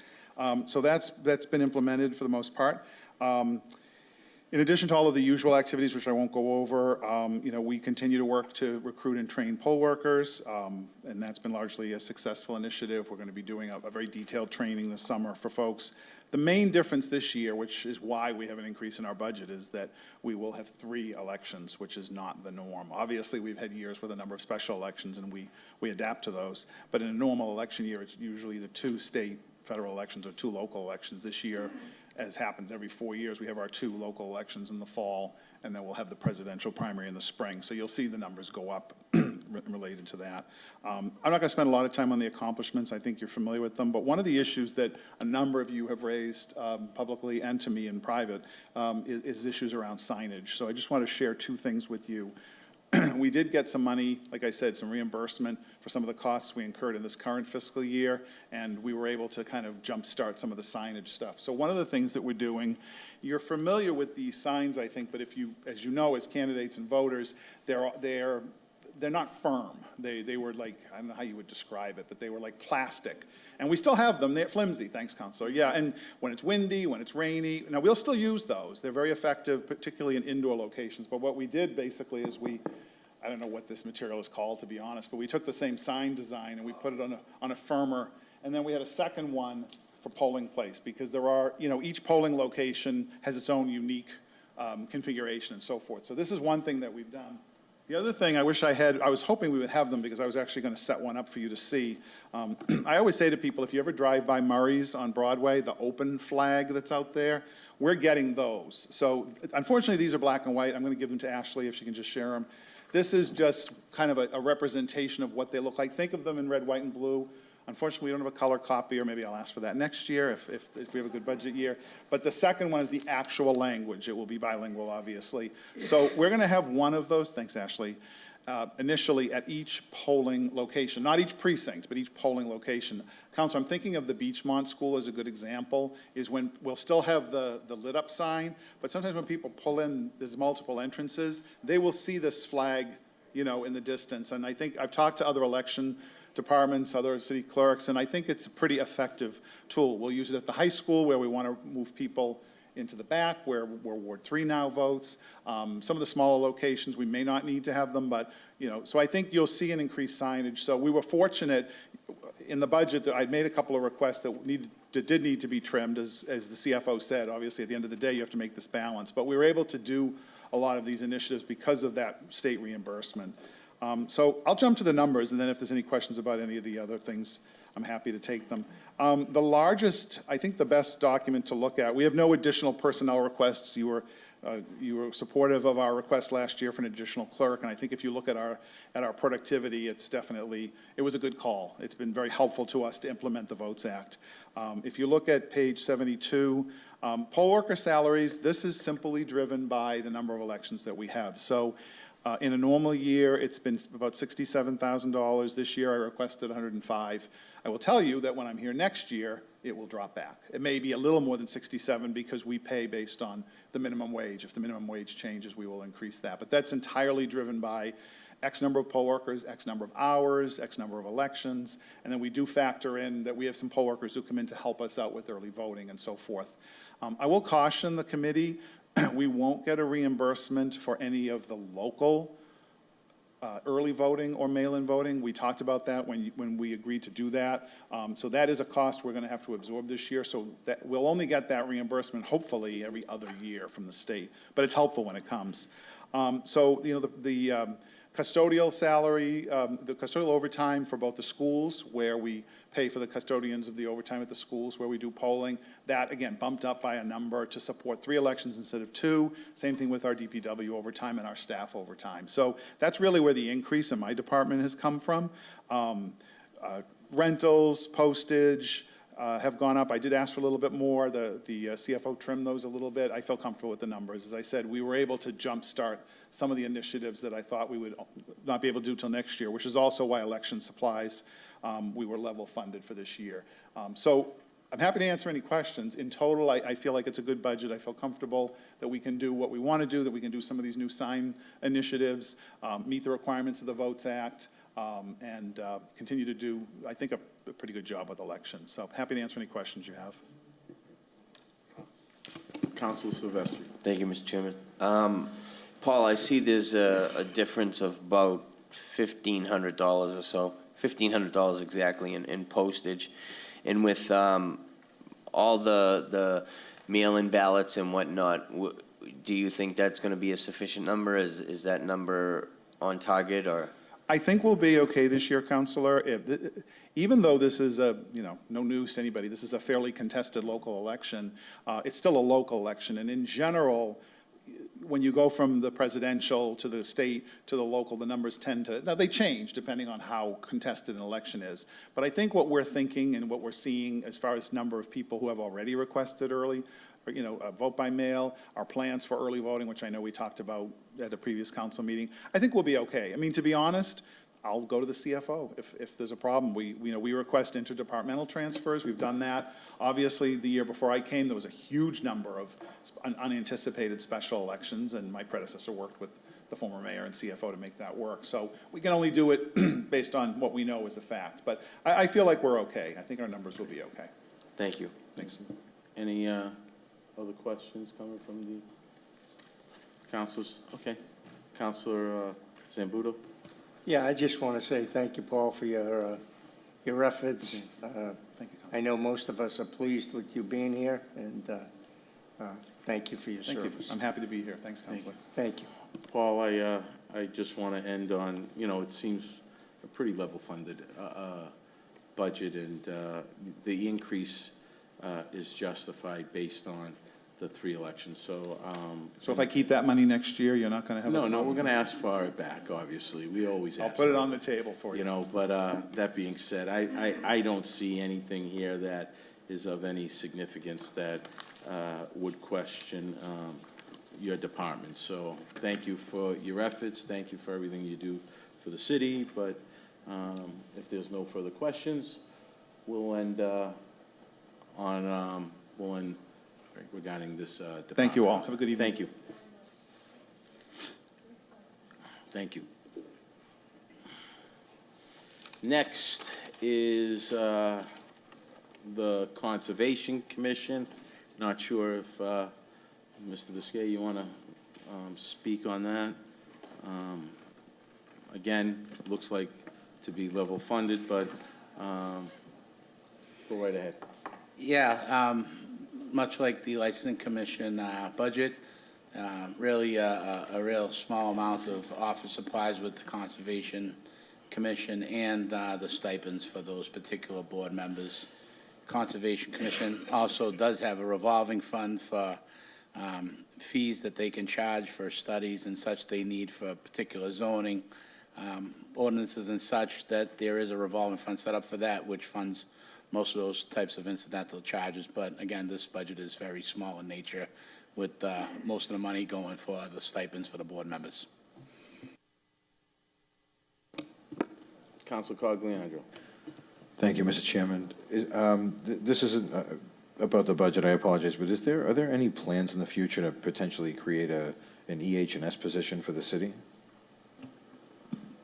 So that's been implemented for the most part. In addition to all of the usual activities, which I won't go over, you know, we continue to work to recruit and train poll workers, and that's been largely a successful initiative. We're going to be doing a very detailed training this summer for folks. The main difference this year, which is why we have an increase in our budget, is that we will have 3 elections, which is not the norm. Obviously, we've had years with a number of special elections, and we adapt to those. But in a normal election year, it's usually the 2 state federal elections or 2 local elections. This year, as happens every 4 years, we have our 2 local elections in the fall, and then we'll have the presidential primary in the spring. So you'll see the numbers go up related to that. I'm not going to spend a lot of time on the accomplishments. I think you're familiar with them. But one of the issues that a number of you have raised publicly and to me in private is issues around signage. So I just want to share two things with you. We did get some money, like I said, some reimbursement for some of the costs we incurred in this current fiscal year, and we were able to kind of jumpstart some of the signage stuff. So one of the things that we're doing, you're familiar with these signs, I think, but if you, as you know, as candidates and voters, they're not firm. They were like, I don't know how you would describe it, but they were like plastic. And we still have them. They're flimsy, thanks, Counselor. Yeah, and when it's windy, when it's rainy, now we'll still use those. They're very effective, particularly in indoor locations. But what we did basically is I don't know what this material is called, to be honest, but we took the same sign design and we put it on a firmer, and then we had a second one for polling place, because there are, each polling location has its own unique configuration and so forth. So this is one thing that we've done. The other thing I was hoping we would have them, because I was actually going to set one up for you to see. I always say to people, if you ever drive by Murray's on Broadway, the open flag that's out there, we're getting those. So unfortunately, these are black and white. I'm going to give them to Ashley if she can just share them. This is just kind of a representation of what they look like. Think of them in red, white, and blue. Unfortunately, we don't have a color copy, or maybe I'll ask for that next year if we have a good budget year. But the second one is the actual language. It will be bilingual, obviously. So we're going to have one of those, thanks, Ashley, initially at each polling location. Not each precinct, but each polling location. Council, I'm thinking of the Beachmont School as a good example, is when we'll still have the lit up sign, but sometimes when people pull in, there's multiple entrances, they will see this flag, in the distance. And I think I've talked to other election departments, other city clerks, and I think it's a pretty effective tool. We'll use it at the high school where we want to move people into the back, where Ward 3 now votes. Some of the smaller locations, we may not need to have them, but, so I think you'll see an increased signage. So we were fortunate in the budget that I'd made a couple of requests that did need to be trimmed, as the CFO said. Obviously, at the end of the day, you have to make this balance. But we were able to do a lot of these initiatives because of that state reimbursement. So I'll jump to the numbers, and then if there's any questions about any of the other things, I'm happy to take them. The largest, I think the best document to look at, we have no additional personnel requests. You were supportive of our request last year for an additional clerk, and I think if you look at our productivity, it was a good call. It's been very helpful to us to implement the Votes Act. If you look at page 72, poll worker salaries, this is simply driven by the number of elections that we have. So in a normal year, it's been about $67,000. This year, I requested $105,000. I will tell you that when I'm here next year, it will drop back. It may be a little more than 67 because we pay based on the minimum wage. If the minimum wage changes, we will increase that. But that's entirely driven by X number of poll workers, X number of hours, X number of elections, and then we do factor in that we have some poll workers who come in to help us out with early voting and so forth. I will caution the committee, we won't get a reimbursement for any of the local early voting or mail-in voting. We talked about that when we agreed to do that. So that is a cost we're going to have to absorb this year. So that we'll only get that reimbursement hopefully every other year from the state, but it's helpful when it comes. So the custodial salary, the custodial overtime for both the schools, where we pay for the custodians of the overtime at the schools where we do polling, that again bumped up by a number to support 3 elections instead of 2. Same thing with our DPW overtime and our staff overtime. So that's really where the increase in my department has come from. Rentals, postage, have gone up. I did ask for a little bit more. The CFO trimmed those a little bit. I feel comfortable with the numbers. As I said, we were able to jumpstart some of the initiatives that I thought we would not be able to do till next year, which is also why election supplies, we were level funded for this year. So I'm happy to answer any questions. In total, I feel like it's a good budget. I feel comfortable that we can do what we want to do, that we can do some of these new sign initiatives, meet the requirements of the Votes Act, and continue to do, I think, a pretty good job with elections. So happy to answer any questions you have. Councilor Silvestri. Thank you, Mr. Chairman. Paul, I see there's a difference of about $1,500 or so, $1,500 exactly in postage. And with all the mail-in ballots and whatnot, do you think that's going to be a sufficient number? Is that number on target, or? I think we'll be okay this year, Councilor. Even though this is no news to anybody, this is a fairly contested local election, it's still a local election. And in general, when you go from the presidential to the state to the local, the numbers tend to, now they change depending on how contested an election is. But I think what we're thinking and what we're seeing as far as number of people who have already requested early, or, vote by mail, our plans for early voting, which I know we talked about at a previous council meeting, I think we'll be okay. I mean, to be honest, I'll go to the CFO if there's a problem. We request interdepartmental transfers. We've done that. Obviously, the year before I came, there was a huge number of unanticipated special elections, and my predecessor worked with the former mayor and CFO to make that work. So we can only do it based on what we know is a fact. But I feel like we're okay. I think our numbers will be okay. Thank you. Thanks. Any other questions coming from the councilors? Okay. Councilor Zambudo? Yeah, I just want to say thank you, Paul, for your efforts. Thank you, Councilor. I know most of us are pleased with you being here, and thank you for your Thank you. service. I'm happy to be here. Thanks, Councilor. Thank you. Paul, I just want to end on, it seems a pretty level-funded budget, and the increase is justified based on the 3 elections. So So if I keep that money next year, you're not going to have a no, problem? we're going to ask for it back, obviously. We always I'll ask. put it for on the table for you. But that being said, I don't see anything here that is of any significance that would question your department. So thank you for your efforts. Thank you for everything you do for the city. But if there's no further questions, we'll end regarding this department. Thank you all. Have a good evening. Thank you. Thank you. Next is the Conservation Commission. Not sure if, Mr. Biscay, you want to speak on that? Again, looks like to be level funded, but go right ahead. Yeah, much like the Licensing Commission budget, really a real small amount of office supplies with the Conservation Commission and the stipends for those particular board members. Conservation Commission also does have a revolving fund for fees that they can charge for studies and such they need for particular zoning ordinances and such, that there is a revolving fund set up for that, which funds most of those types of incidental charges. But again, this budget is very small in nature, with most of the money going for the stipends for the board members. Councilor Cogliandro. Thank you, Mr. Chairman. This isn't about the budget, I apologize, but are there any plans in the future to potentially create an EH&S position for the city?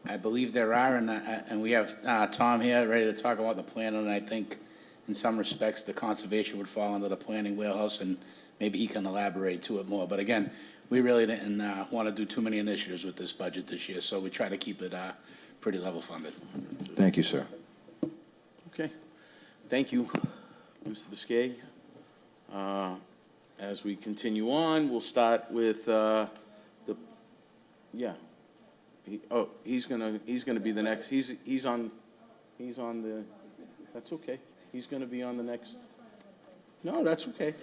I believe there are, and we have Tom here ready to talk about the plan, and I think in some respects the conservation would fall under the planning wheelhouse, and maybe he can elaborate to it more. But again, we really didn't want to do too many initiatives with this budget this year, so we try to keep it pretty level funded. Thank you, sir. Okay. Thank you, Mr. Biscay. As we continue on, we'll start with he's gonna be the next. He's on the. That's okay. He's gonna be on the next. No, that's okay.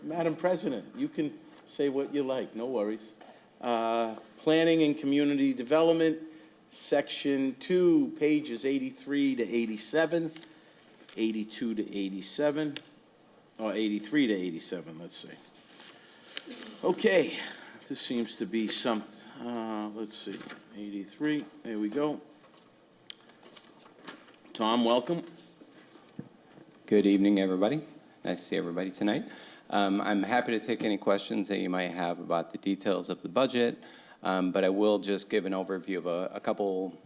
Madam President, you can say what you like. No worries. Planning and Community Development, Section 2, pages 83 to 87, 82 to 87, or 83 to 87. Let's see. Okay, this seems to be something. Let's see, 83, there we go. Tom, welcome. Good evening, everybody. Nice to see everybody tonight. I'm happy to take any questions that you might have about the details of the budget, but I will just give an overview of a couple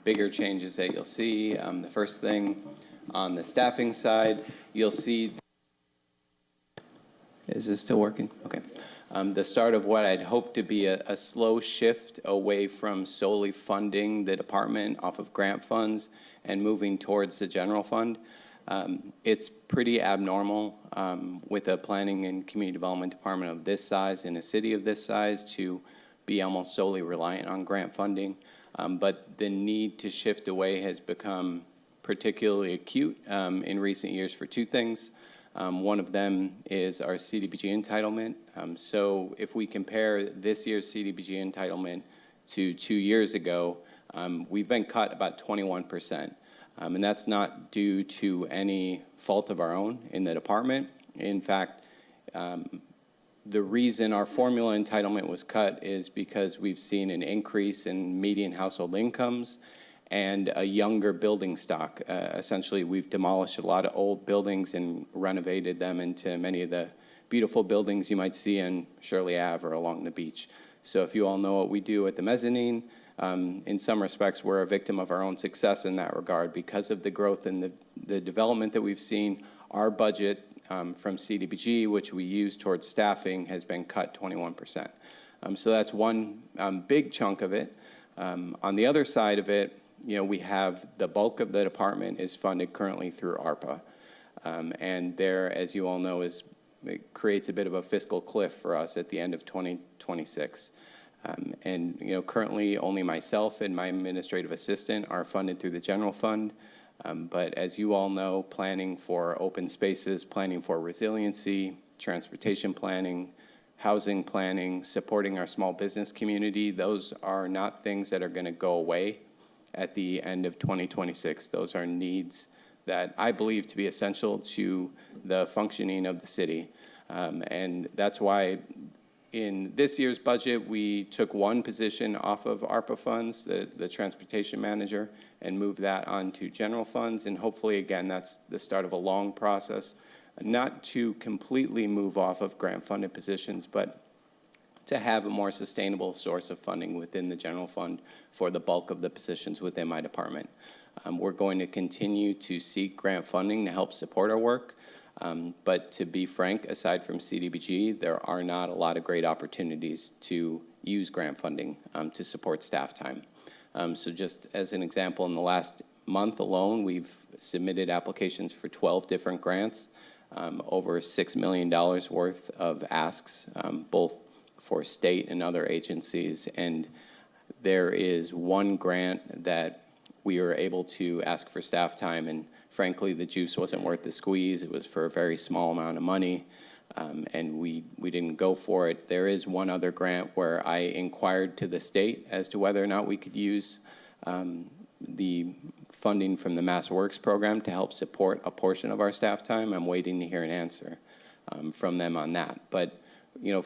bigger changes that you'll see. The first thing, on the staffing side, you'll see. Is this still working? Okay. The start of what I'd hoped to be a slow shift away from solely funding the department off of grant funds and moving towards the general fund. It's pretty abnormal with a planning and community development department of this size in a city of this size to be almost solely reliant on grant funding. But the need to shift away has become particularly acute in recent years for two things. One of them is our CDBG entitlement. So if we compare this year's CDBG entitlement to 2 years ago, we've been cut about 21%. And that's not due to any fault of our own in the department. In fact, the reason our formula entitlement was cut is because we've seen an increase in median household incomes and a younger building stock. Essentially, we've demolished a lot of old buildings and renovated them into many of the beautiful buildings you might see in Shirley Ave or along the beach. So if you all know what we do at the mezzanine, in some respects, we're a victim of our own success in that regard. Because of the growth and the development that we've seen, our budget from CDBG, which we use towards staffing, has been cut 21%. So that's one big chunk of it. On the other side of it, we have the bulk of the department is funded currently through ARPA. And there, as you all know, it creates a bit of a fiscal cliff for us at the end of 2026. And currently only myself and my administrative assistant are funded through the general fund. But as you all know, planning for open spaces, planning for resiliency, transportation planning, housing planning, supporting our small business community, those are not things that are going to go away at the end of 2026. Those are needs that I believe to be essential to the functioning of the city. And that's why in this year's budget, we took one position off of ARPA funds, the transportation manager, and moved that onto general funds. And hopefully, again, that's the start of a long process, not to completely move off of grant-funded positions, but to have a more sustainable source of funding within the general fund for the bulk of the positions within my department. We're going to continue to seek grant funding to help support our work. But to be frank, aside from CDBG, there are not a lot of great opportunities to use grant funding to support staff time. So just as an example, in the last month alone, we've submitted applications for 12 different grants, over $6 million worth of asks, both for state and other agencies. And there is one grant that we were able to ask for staff time, and frankly, the juice wasn't worth the squeeze. It was for a very small amount of money, and we didn't go for it. There is one other grant where I inquired to the state as to whether or not we could use the funding from the Mass Works program to help support a portion of our staff time. I'm waiting to hear an answer from them on that. But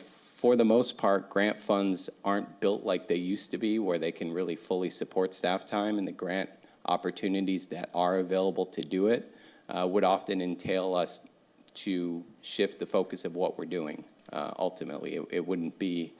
for the most part, grant funds aren't built like they used to be, where they can really fully support staff time, and the grant opportunities that are available to do it would often entail us to shift the focus of what we're doing. Ultimately, it wouldn't be,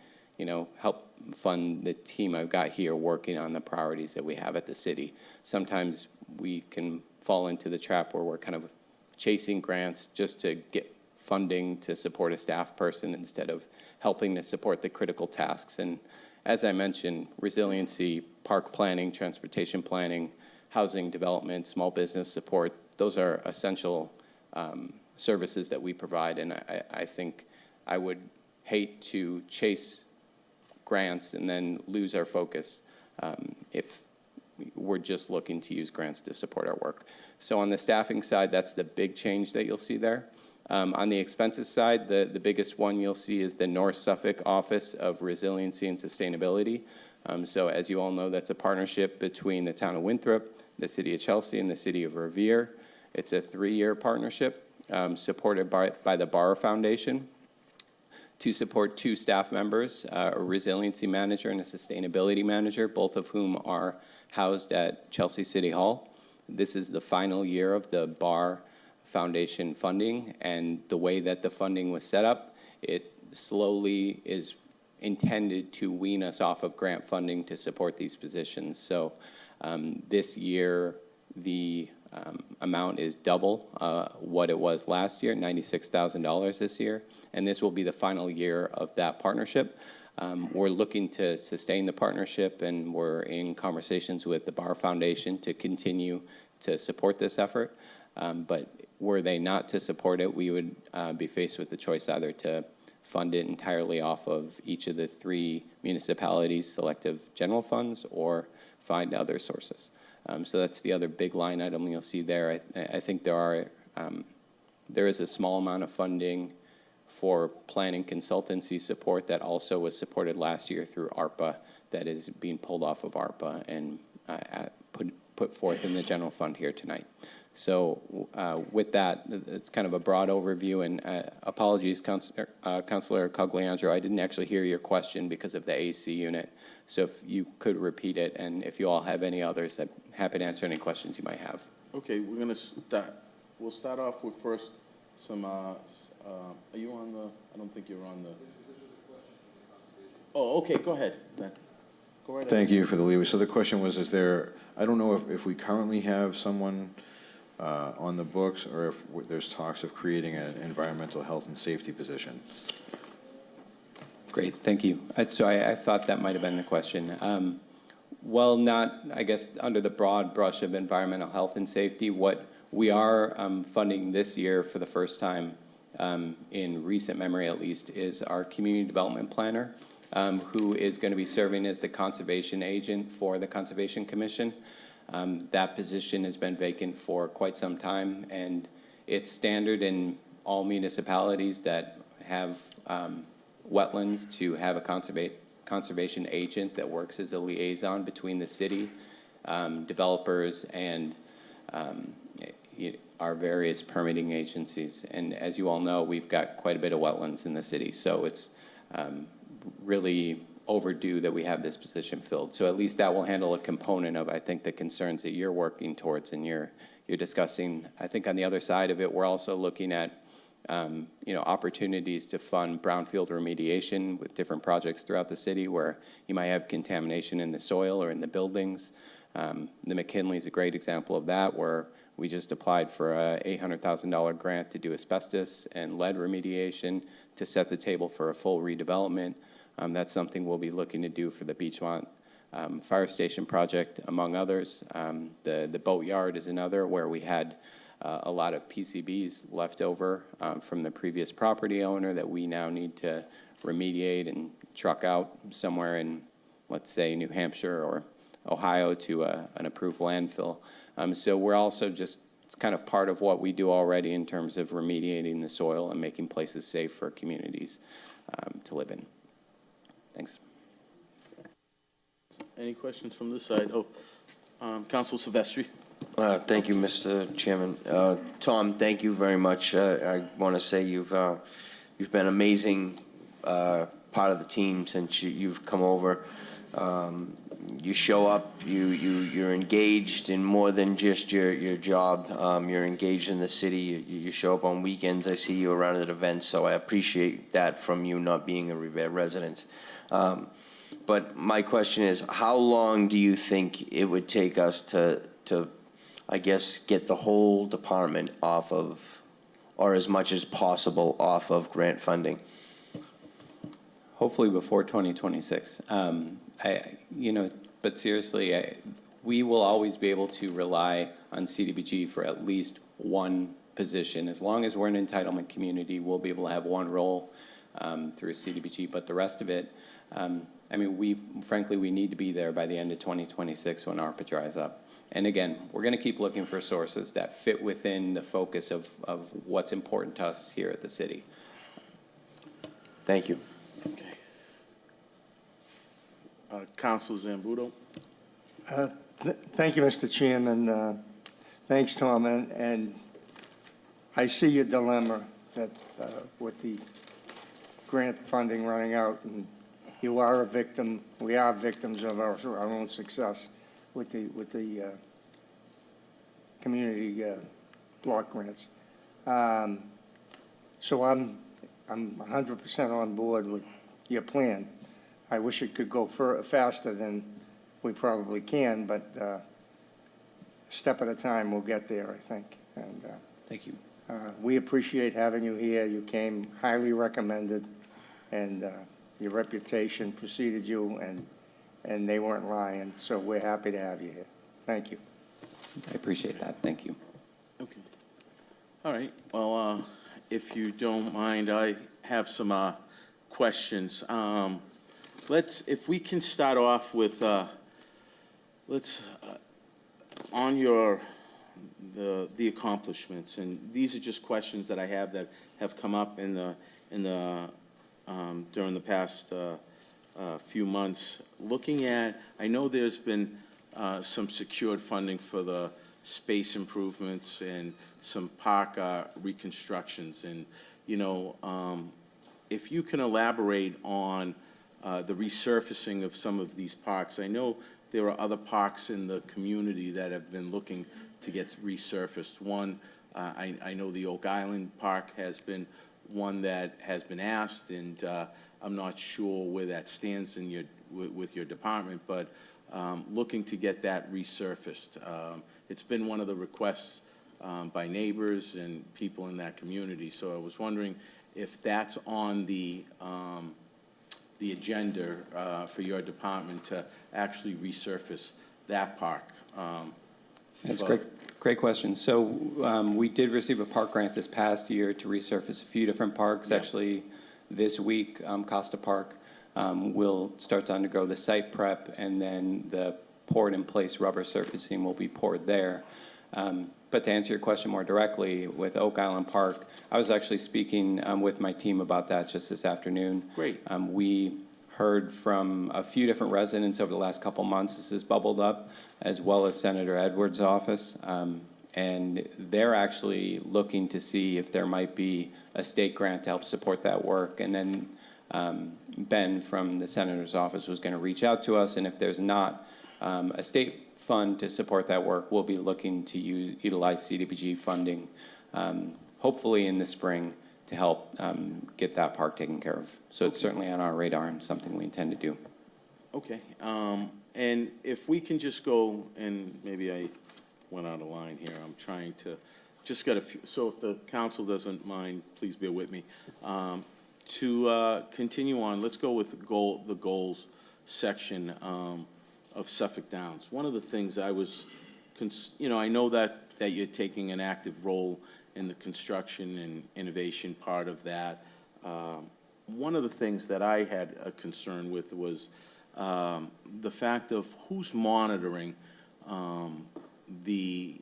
help fund the team I've got here working on the priorities that we have at the city. Sometimes we can fall into the trap where we're kind of chasing grants just to get funding to support a staff person instead of helping to support the critical tasks. And as I mentioned, resiliency, park planning, transportation planning, housing development, small business support, those are essential services that we provide. And I think I would hate to chase grants and then lose our focus if we're just looking to use grants to support our work. So on the staffing side, that's the big change that you'll see there. On the expenses side, the biggest one you'll see is the North Suffolk Office of Resiliency and Sustainability. So as you all know, that's a partnership between the town of Winthrop, the city of Chelsea, and the city of Revere. It's a 3-year partnership supported by the Barr Foundation to support 2 staff members, a resiliency manager and a sustainability manager, both of whom are housed at Chelsea City Hall. This is the final year of the Barr Foundation funding, and the way that the funding was set up, it slowly is intended to wean us off of grant funding to support these positions. So this year, the amount is double what it was last year, $96,000 this year, and this will be the final year of that partnership. We're looking to sustain the partnership, and we're in conversations with the Barr Foundation to continue to support this effort. But were they not to support it, we would be faced with the choice either to fund it entirely off of each of the 3 municipalities' selective general funds or find other sources. So that's the other big line item you'll see there. I think there are There is a small amount of funding for planning consultancy support that also was supported last year through ARPA that is being pulled off of ARPA and put forth in the general fund here tonight. So with that, it's kind of a broad overview, and apologies, Councilor Cogliandro, I didn't actually hear your question because of the AC unit. So if you could repeat it, and if you all have any others, I'm happy to answer any questions you might have. Okay, we're gonna start. We'll start off with first some, are you on the, I don't think you're on the. Oh, okay, go ahead, then. Go right ahead. Thank you for the leeway. So the question was, is there, I don't know if we currently have someone on the books, or if there's talks of creating an environmental health and safety position. Great, thank you. So I thought that might have been the question. Well, not, I guess, under the broad brush of environmental health and safety, what we are funding this year for the first time, in recent memory at least, is our community development planner, who is going to be serving as the conservation agent for the Conservation Commission. That position has been vacant for quite some time, and it's standard in all municipalities that have wetlands to have a conservation agent that works as a liaison between the city, developers, and our various permitting agencies. And as you all know, we've got quite a bit of wetlands in the city, so it's really overdue that we have this position filled. So at least that will handle a component of, I think, the concerns that you're working towards and you're discussing. I think on the other side of it, we're also looking at opportunities to fund brownfield remediation with different projects throughout the city where you might have contamination in the soil or in the buildings. The McKinley is a great example of that, where we just applied for a $800,000 grant to do asbestos and lead remediation to set the table for a full redevelopment. That's something we'll be looking to do for the Beachmont Fire Station project, among others. The boatyard is another, where we had a lot of PCBs left over from the previous property owner that we now need to remediate and truck out somewhere in, let's say, New Hampshire or Ohio to an approved landfill. So we're also just, it's kind of part of what we do already in terms of remediating the soil and making places safe for communities to live in. Thanks. Any questions from this side? Council Silvestri. Thank you, Mr. Chairman. Tom, thank you very much. I want to say you've been an amazing part of the team since you've come over. You show up, you're engaged in more than just your job. You're engaged in the city. You show up on weekends. I see you around at events, so I appreciate that from you, not being a resident. But my question is, how long do you think it would take us to I guess, get the whole department off of, or as much as possible off of grant funding? Hopefully before 2026. But seriously, we will always be able to rely on CDBG for at least one position. As long as we're an entitlement community, we'll be able to have one role through CDBG. But the rest of it, frankly, we need to be there by the end of 2026 when ARPA dries up. And again, we're going to keep looking for sources that fit within the focus of what's important to us here at the city. Thank you. Okay. Councilor Zambudo. Thank you, Mr. Chairman. Thanks, Tom. And I see your dilemma that with the grant funding running out, and you are a victim. We are victims of our own success with the community block grants. So I'm 100% on board with your plan. I wish it could go faster than we probably can, but a step at a time we'll get there, I think. And thank you. We appreciate having you here. You came highly recommended, and your reputation preceded you, and they weren't lying, so we're happy to have you here. Thank you. I appreciate that. Thank you. Okay. All right. Well, if you don't mind, I have some questions. If we can start off with, on your the accomplishments, and these are just questions that I have that have come up in the during the past few months. Looking at, I know there's been some secured funding for the space improvements and some park reconstructions, and if you can elaborate on the resurfacing of some of these parks. I know there are other parks in the community that have been looking to get resurfaced. One, I know the Oak Island Park has been one that has been asked, and I'm not sure where that stands in with your department, but looking to get that resurfaced. It's been one of the requests by neighbors and people in that community, so I was wondering if that's on the agenda for your department to actually resurface that park. That's great. Great question. So we did receive a park grant this past year to resurface a few different parks. Yeah. Actually, this week, Costa Park will start to undergo the site prep, and then the poured-in-place rubber surfacing will be poured there. But to answer your question more directly, with Oak Island Park, I was actually speaking with my team about that just this afternoon. Great. We heard from a few different residents over the last couple months. This has bubbled up, as well as Senator Edwards' office. And they're actually looking to see if there might be a state grant to help support that work. And then Ben from the Senator's office was going to reach out to us, and if there's not a state fund to support that work, we'll be looking to utilize CDBG funding, hopefully in the spring, to help get that park taken care of. So it's certainly on our radar and something we intend to do. Okay. And if we can just go, and maybe I went out of line here, I'm trying to just get a few, so if the council doesn't mind, please bear with me. To continue on, let's go with the goals section of Suffolk Downs. One of the things I was, I know that you're taking an active role in the construction and innovation part of that. One of the things that I had a concern with was the fact of who's monitoring the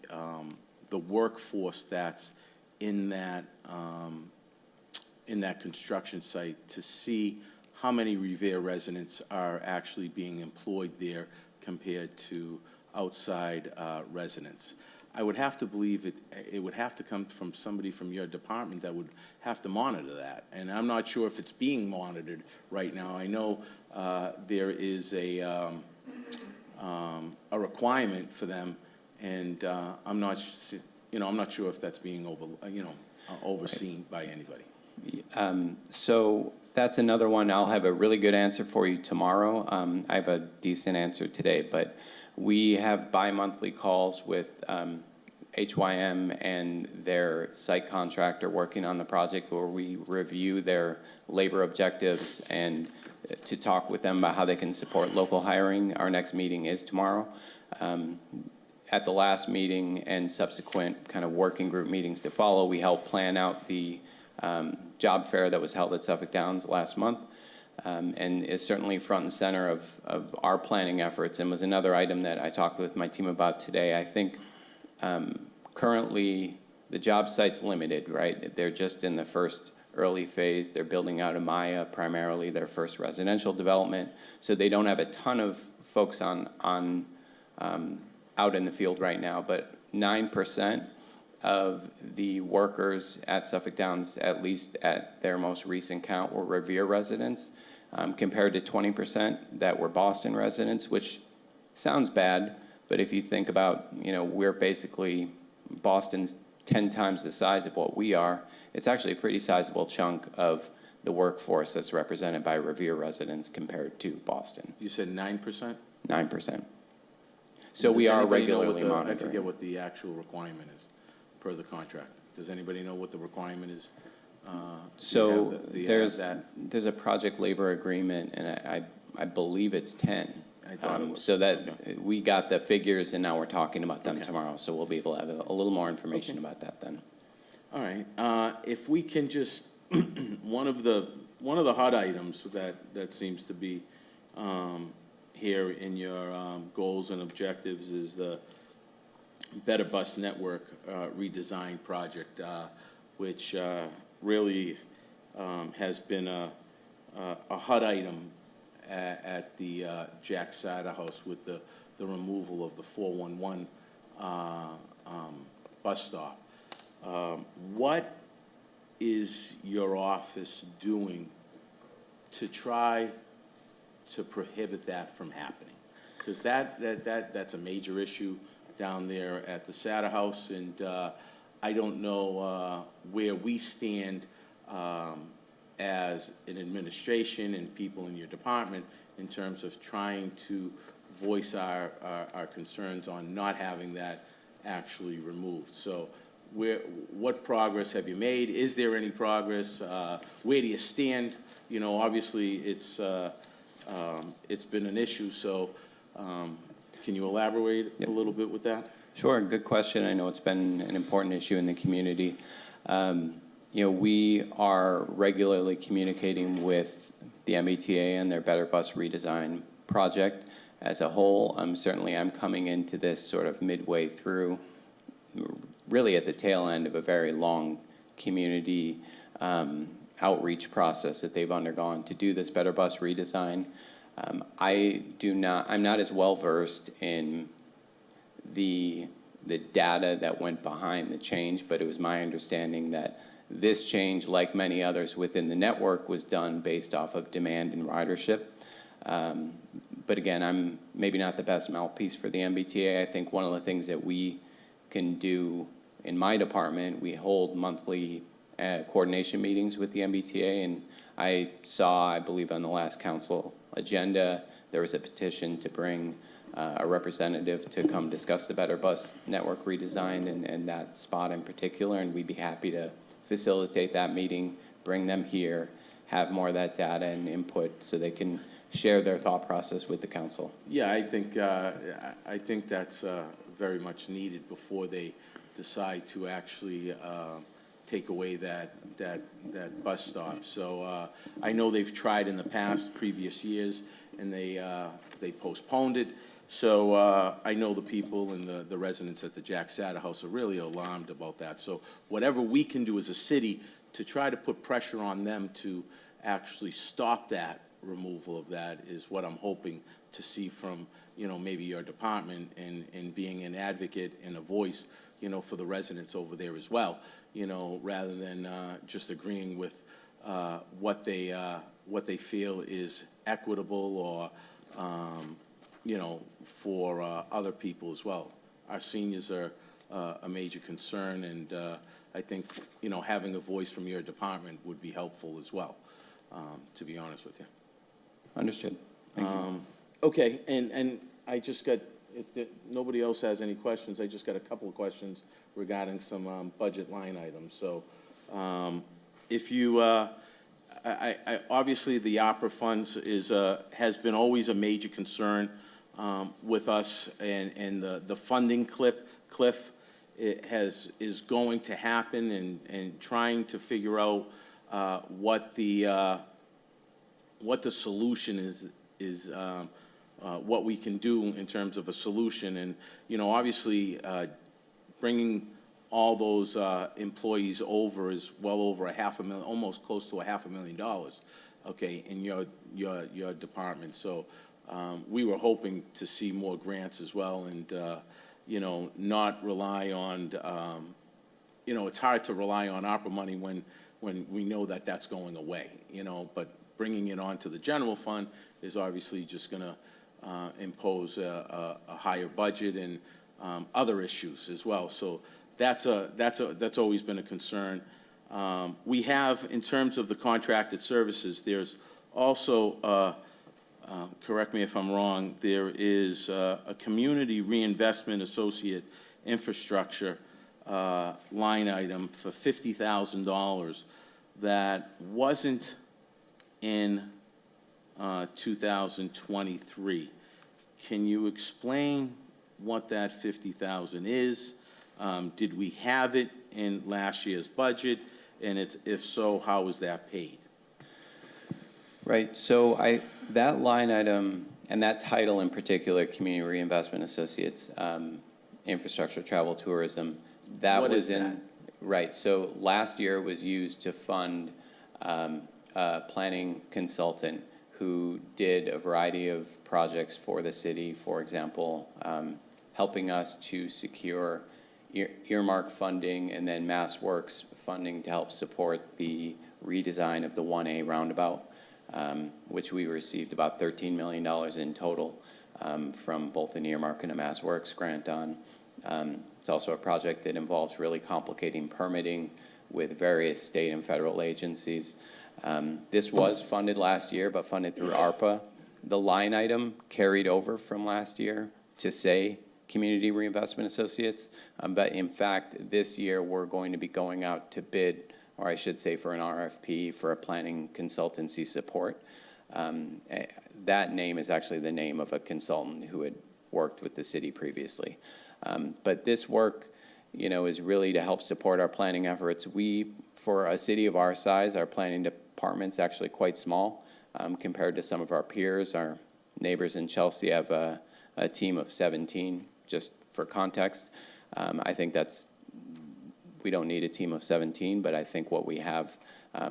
workforce that's in that construction site, to see how many Revere residents are actually being employed there compared to outside residents. I would have to believe it would have to come from somebody from your department that would have to monitor that. And I'm not sure if it's being monitored right now. I know there is a requirement for them, and I'm not sure if that's being overseen by anybody. So that's another one. I'll have a really good answer for you tomorrow. I have a decent answer today, but we have bi-monthly calls with HYM and their site contractor working on the project, where we review their labor objectives and to talk with them about how they can support local hiring. Our next meeting is tomorrow. At the last meeting and subsequent kind of working group meetings to follow, we helped plan out the job fair that was held at Suffolk Downs last month, and is certainly front and center of our planning efforts, and was another item that I talked with my team about today. I think currently the job site's limited, right? They're just in the first early phase. They're building out Amaya, primarily their first residential development, so they don't have a ton of folks out in the field right now, but 9% of the workers at Suffolk Downs, at least at their most recent count, were Revere residents, compared to 20% that were Boston residents, which sounds bad, but if you think about, we're basically, Boston's 10 times the size of what we are. It's actually a pretty sizable chunk of the workforce that's represented by Revere residents compared to Boston. You said 9%? 9%. So we are regularly monitoring. I forget what the actual requirement is per the contract. Does anybody know what the requirement is? So there's a project labor agreement, and I believe it's 10. I thought it was. So that we got the figures, and now we're talking about them tomorrow. So we'll be able to have a little more information about that then. All right. If we can just one of the hot items that seems to be here in your goals and objectives is the Better Bus Network redesign project, which really has been a hot item at the Jack Sada House with the removal of the 411 bus stop. What is your office doing to try to prohibit that from happening? Because that's a major issue down there at the Sada House, and I don't know where we stand as an administration and people in your department in terms of trying to voice our concerns on not having that actually removed. So what progress have you made? Is there any progress? Where do you stand? You know, obviously it's been an issue, so can you elaborate a little bit with that? Sure, good question. I know it's been an important issue in the community. You know, we are regularly communicating with the MBTA and their Better Bus redesign project as a whole. Certainly I'm coming into this sort of midway through, really at the tail end of a very long community outreach process that they've undergone to do this Better Bus redesign. I'm not as well versed in the data that went behind the change, but it was my understanding that this change, like many others within the network, was done based off of demand and ridership. But again, I'm maybe not the best mouthpiece for the MBTA. I think one of the things that we can do in my department, we hold monthly coordination meetings with the MBTA, and I saw, I believe on the last council agenda, there was a petition to bring a representative to come discuss the Better Bus Network redesign and that spot in particular, and we'd be happy to facilitate that meeting, bring them here, have more of that data and input so they can share their thought process with the council. Yeah, I think that's very much needed before they decide to actually take away that bus stop. So I know they've tried in the past, previous years, and they postponed it. So I know the people and the residents at the Jack Sada House are really alarmed about that. So whatever we can do as a city to try to put pressure on them to actually stop that removal of that is what I'm hoping to see from, you know, maybe your department and being an advocate and a voice, you know, for the residents over there as well, you know, rather than just agreeing with what they feel is equitable or, you know, for other people as well. Our seniors are a major concern, and I think, you know, having a voice from your department would be helpful as well, to be honest with you. Understood. Thank you. Okay, and I just got, if nobody else has any questions, I just got a couple of questions regarding some budget line items. So if you, obviously the opera funds has been always a major concern with us, and the funding cliff is going to happen, and trying to figure out what the solution is what we can do in terms of a solution. And, you know, obviously bringing all those employees over is well over $500,000, almost close to $500,000, okay, in your department. So we were hoping to see more grants as well, and you know, not rely on, you know, it's hard to rely on opera money when we know that that's going away, you know, but bringing it onto the general fund is obviously just going to impose a higher budget and other issues as well. So that's always been a concern. We have, in terms of the contracted services, there's also, correct me if I'm wrong, there is a community reinvestment associate infrastructure line item for $50,000 that wasn't in 2023. Can you explain what that $50,000 is? Did we have it in last year's budget? And if so, how was that paid? Right, so that line item and that title in particular, Community Reinvestment Associates, infrastructure, travel, tourism. That What was is in, that? right, so last year it was used to fund a planning consultant who did a variety of projects for the city, for example, helping us to secure earmark funding and then Mass Works funding to help support the redesign of the 1A roundabout, which we received about $13 million in total from both an earmark and a Mass Works grant on. It's also a project that involves really complicating permitting with various state and federal agencies. This was funded last year, but funded through ARPA. The line item carried over from last year to say Community Reinvestment Associates, but in fact, this year we're going to be going out to bid, or I should say for an RFP for a planning consultancy support. That name is actually the name of a consultant who had worked with the city previously. But this work, you know, is really to help support our planning efforts. We, for a city of our size, our planning department's actually quite small compared to some of our peers. Our neighbors in Chelsea have a team of 17, just for context. I think we don't need a team of 17, but I think what we have,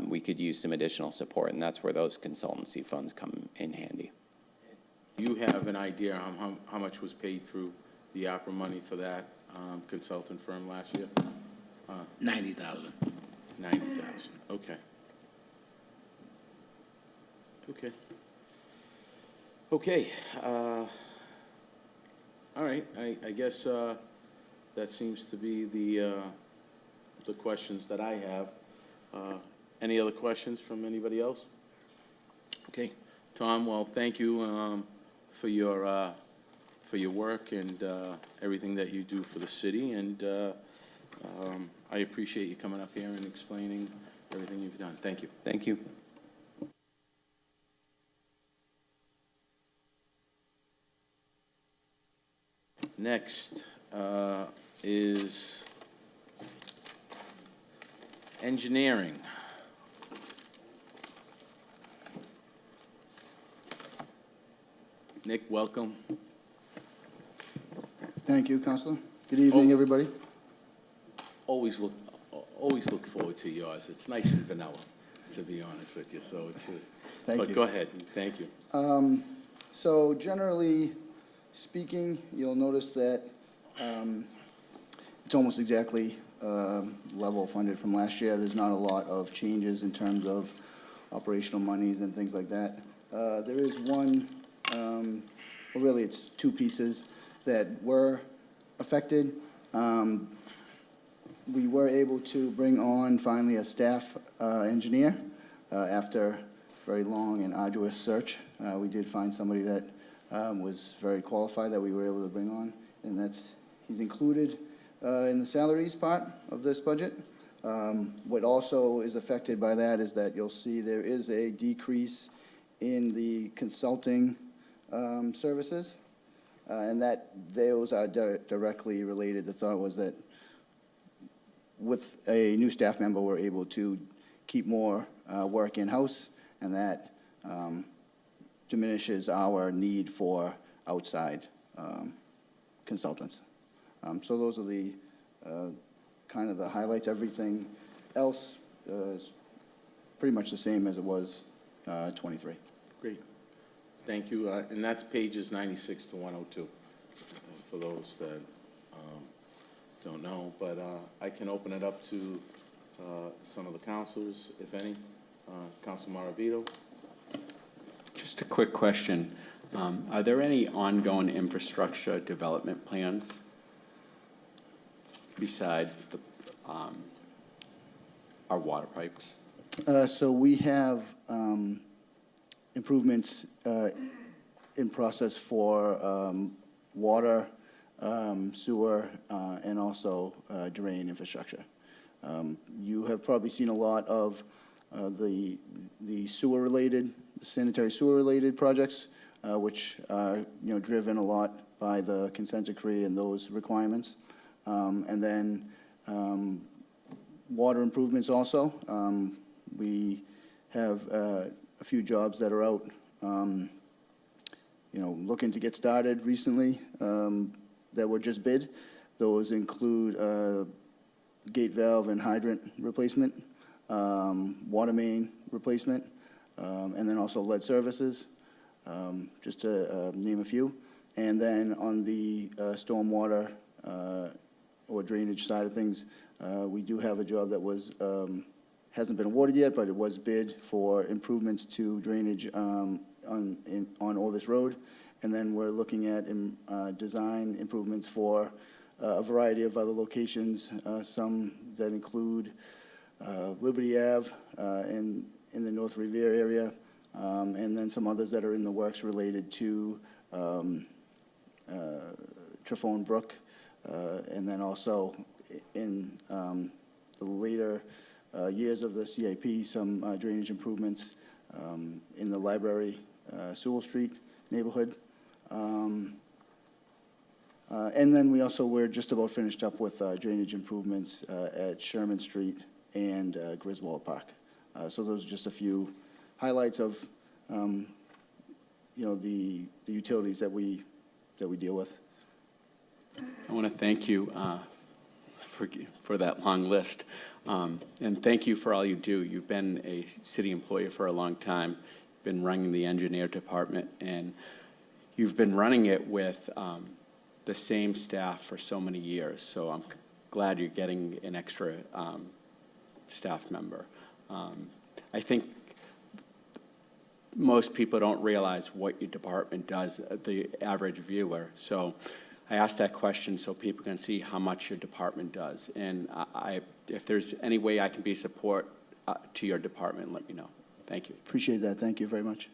we could use some additional support, and that's where those consultancy funds come in handy. You have an idea on how much was paid through the opera money for that consultant firm last year? 90,000. 90,000, okay. Okay. Okay, all right, I guess that seems to be the questions that I have. Any other questions from anybody else? Okay, Tom, well, thank you for your work and everything that you do for the city, and I appreciate you coming up here and explaining everything you've done. Thank you. Thank you. Next is engineering. Nick, welcome. Thank you, Counselor. Good evening, everybody. Always look forward to yours. It's nice and vanilla, to be honest with you, so it's just, Thank but you. go ahead, thank you. So generally speaking, you'll notice that it's almost exactly level funded from last year. There's not a lot of changes in terms of operational monies and things like that. There is one, well, really it's two pieces that were affected. We were able to bring on finally a staff engineer after a very long and arduous search. We did find somebody that was very qualified that we were able to bring on, and he's included in the salaries part of this budget. What also is affected by that is that you'll see there is a decrease in the consulting services, and those are directly related. The thought was that with a new staff member, we're able to keep more work in-house, and that diminishes our need for outside consultants. So those are the kind of the highlights. Everything else is pretty much the same as it was 23. Great, thank you, and that's pages 96 to 102, for those that don't know, but I can open it up to some of the councilors, if any. Council Maravito. Just a quick question. Are there any ongoing infrastructure development plans beside our water pipes? So we have improvements in process for water, sewer, and also drain infrastructure. You have probably seen a lot of the sewer-related, sanitary sewer-related projects, which are driven a lot by the consent decree and those requirements. And then water improvements also. We have a few jobs that are out, looking to get started recently that were just bid. Those include gate valve and hydrant replacement, water main replacement, and then also lead services, just to name a few. And then on the stormwater or drainage side of things, we do have a job that was, hasn't been awarded yet, but it was bid for improvements to drainage on Orvis Road. And then we're looking at design improvements for a variety of other locations, some that include Liberty Ave in the North Revere area, and then some others that are in the works related to Trafone Brook, and then also in the later years of the CIP, some drainage improvements in the Library Sewell Street neighborhood. And then we're just about finished up with drainage improvements at Sherman Street and Griswold Park. So those are just a few highlights of, the utilities that we deal with. I want to thank you for that long list. And thank you for all you do. You've been a city employee for a long time, been running the engineer department, and you've been running it with the same staff for so many years. So I'm glad you're getting an extra staff member. I think most people don't realize what your department does, the average viewer. So I asked that question so people can see how much your department does. And if there's any way I can be support to your department, let me know. Thank you. Appreciate that. Thank you very much.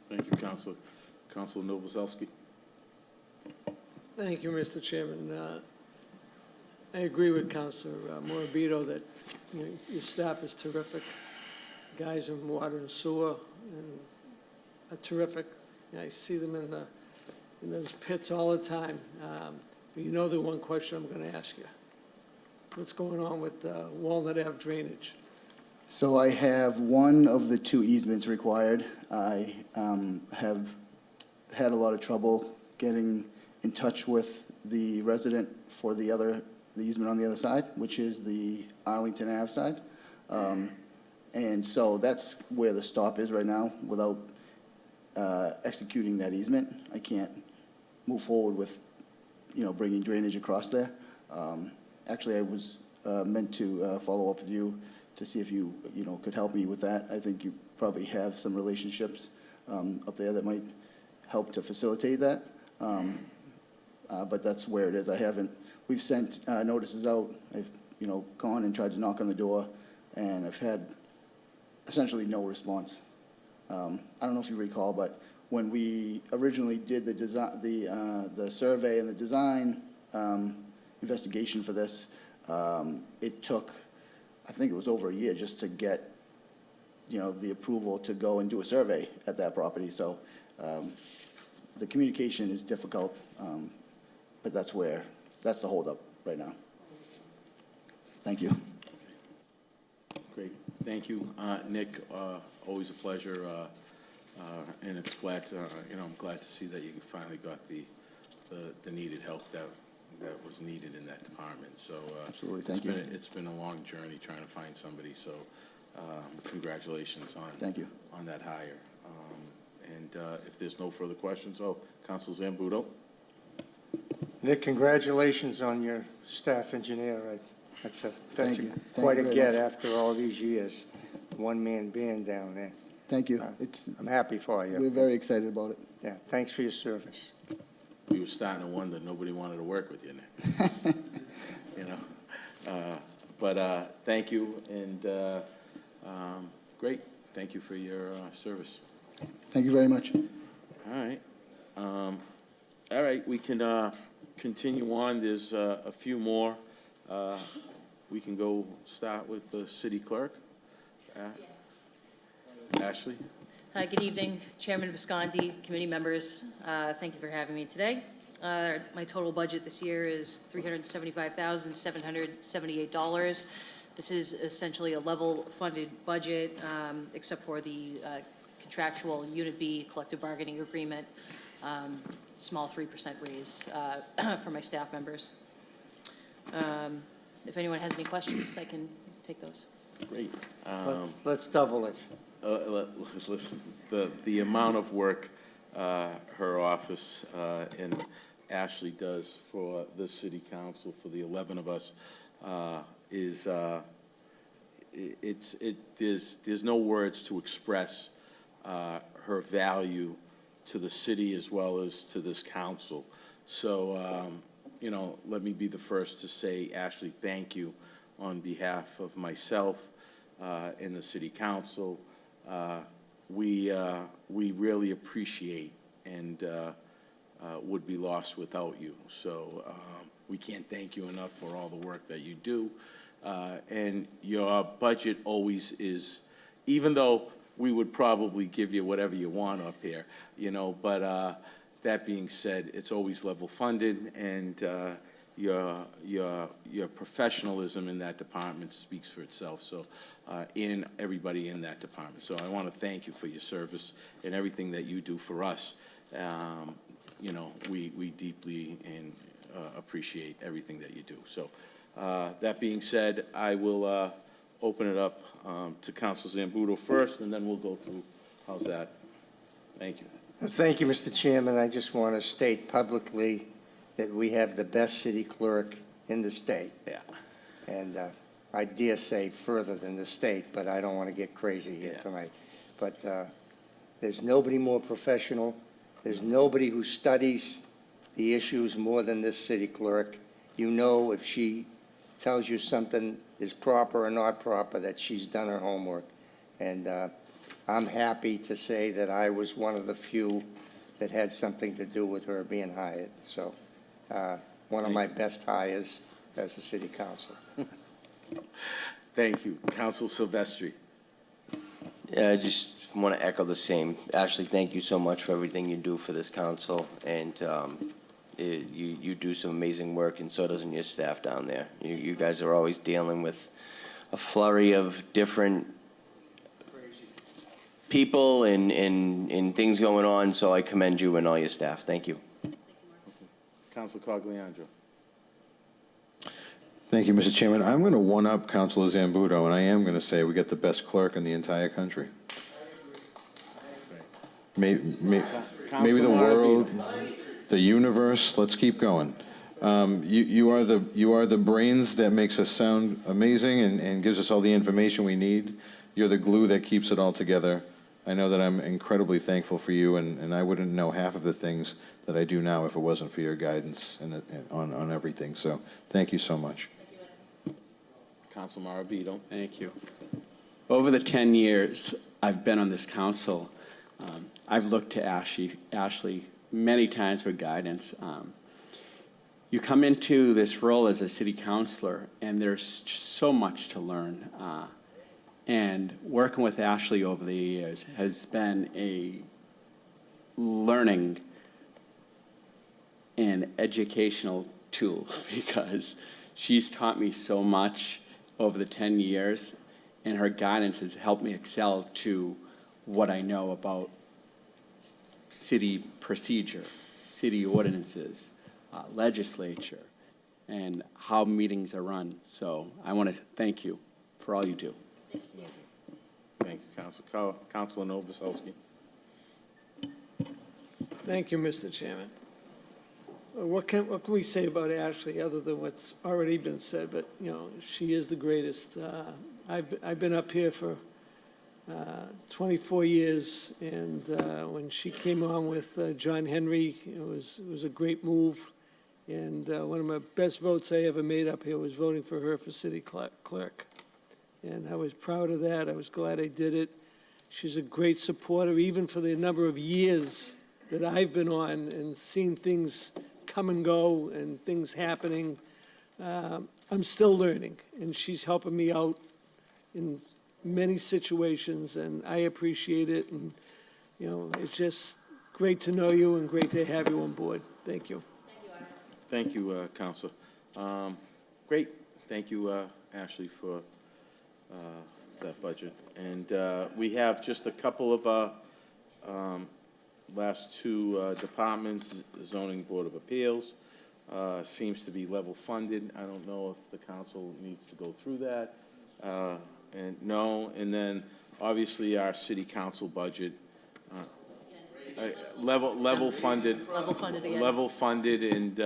Thank you, Councilor. Councilor Novoselsky. Thank you, Mr. Chairman. I agree with Councilor Morabito that your staff is terrific. Guys in water and sewer are terrific. I see them in those pits all the time. But you know the one question I'm going to ask you. What's going on with Walnut Ave drainage? So I have one of the two easements required. I have had a lot of trouble getting in touch with the resident for the easement on the other side, which is the Arlington Ave side. And so that's where the stop is right now. Without executing that easement, I can't move forward with, bringing drainage across there. Actually, I was meant to follow up with you to see if you, could help me with that. I think you probably have some relationships up there that might help to facilitate that. But that's where it is. We've sent notices out. I've, gone and tried to knock on the door, and I've had essentially no response. I don't know if you recall, but when we originally did the design, the survey and the design investigation for this, it took, I think it was over a year just to get, the approval to go and do a survey at that property. So the communication is difficult, but that's the holdup right now. Thank you. Great. Thank you, Nick. Always a pleasure, and it's glad to, I'm glad to see that you finally got the needed help that was needed in that department. So absolutely, thank you. It's been a long journey trying to find somebody. So congratulations on that hire. And if there's no further questions, Council Zambudo. Nick, congratulations on your staff engineer. That's quite a Thank you get very much. after all these years. One-man band down there. Thank you. I'm happy for you. We're very excited about it. Yeah, thanks for your service. We were starting to wonder nobody wanted to work with you, Nick. But thank you, and great. Thank you for your service. Thank you very much. All right, we can continue on. There's a few more. We can go start with the city clerk. Ashley? Hi, good evening, Chairman Visconti, committee members. Thank you for having me today. My total budget this year is $375,778. This is essentially a level-funded budget, except for the contractual Unit B collective bargaining agreement, small 3% raise for my staff members. If anyone has any questions, I can take those. Great. Let's double it. Listen, the amount of work her office and Ashley does for the city council, for the 11 of us, is, there's no words to express her value to the city as well as to this council. So, you know, let me be the first to say, Ashley, thank you on behalf of myself and the city council. We really appreciate and would be lost without you. So we can't thank you enough for all the work that you do. And your budget always is, even though we would probably give you whatever you want up here, you know, but that being said, it's always level funded, and your professionalism in that department speaks for itself. So, in everybody in that department. So I want to thank you for your service and everything that you do for us. You know, we deeply and appreciate everything that you do. So, that being said, I will open it up to Council Zambudo first, and then we'll go through. How's that? Thank you. Thank you, Mr. Chairman. I just want to state publicly that we have the best city clerk in the state. Yeah. And I dare say further than the state, but I don't want to get crazy here tonight. But there's nobody more professional. There's nobody who studies the issues more than this city clerk. You know, if she tells you something is proper or not proper, that she's done her homework. And I'm happy to say that I was one of the few that had something to do with her being hired. So one of my best hires as a city councilor. Thank you. Council Silvestri. Yeah, I just want to echo the same. Ashley, thank you so much for everything you do for this council, and you do some amazing work, and so doesn't your staff down there. You guys are always dealing with a flurry of different people and things going on, so I commend you and all your staff. Thank you. Council Cogliandro. Thank you, Mr. Chairman. I'm going to one-up Councilor Zambudo, and I am going to say we got the best clerk in the entire country. Maybe the world, the universe. Let's keep going. You are the brains that makes us sound amazing and gives us all the information we need. You're the glue that keeps it all together. I know that I'm incredibly thankful for you, and I wouldn't know half of the things that I do now if it wasn't for your guidance and on everything. So thank you so much. Council Marabito. Thank you. Over the 10 years I've been on this council, I've looked to Ashley many times for guidance. You come into this role as a city councilor, and there's so much to learn. And working with Ashley over the years has been a learning and educational tool, because she's taught me so much over the 10 years, and her guidance has helped me excel to what I know about city procedure, city ordinances, legislature, and how meetings are run. So I want to thank you for all you do. Thank you, Councilor Novoselsky. Thank you, Mr. Chairman. What can we say about Ashley other than what's already been said? But, you know, she is the greatest. I've been up here for 24 years, and when she came on with John Henry, it was a great move. And one of my best votes I ever made up here was voting for her for city clerk. And I was proud of that. I was glad I did it. She's a great supporter, even for the number of years that I've been on and seen things come and go and things happening. I'm still learning, and she's helping me out in many situations, and I appreciate it. And, you know, it's just great to know you and great to have you on board. Thank you. Thank you, Councilor. Great. Thank you, Ashley, for that budget. And we have just a couple of last two departments, Zoning Board of Appeals. seems to be level funded. I don't know if the council needs to go through that. And no, and then obviously our city council budget, level funded. Level funded again. Level funded, and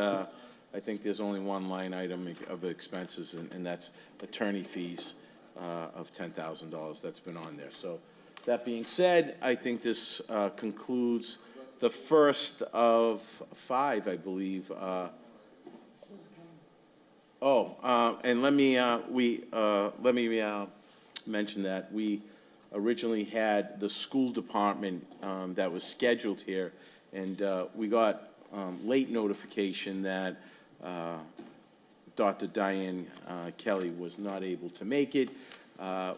I think there's only one line item of expenses, and that's attorney fees of $10,000. That's been on there. So that being said, I think this concludes the first of 5, I believe. And let me mention that we originally had the school department that was scheduled here, and we got late notification that Dr. Diane Kelly was not able to make it.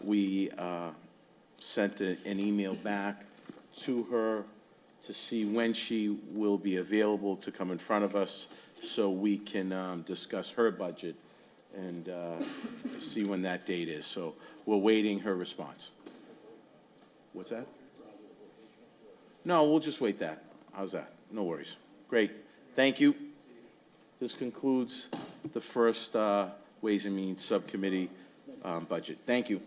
We sent an email back to her to see when she will be available to come in front of us so we can discuss her budget and see when that date is. So we're waiting her response. What's that? No, we'll just wait that. How's that? No worries. Great. Thank you. This concludes the first Ways and Means Subcommittee budget. Thank you.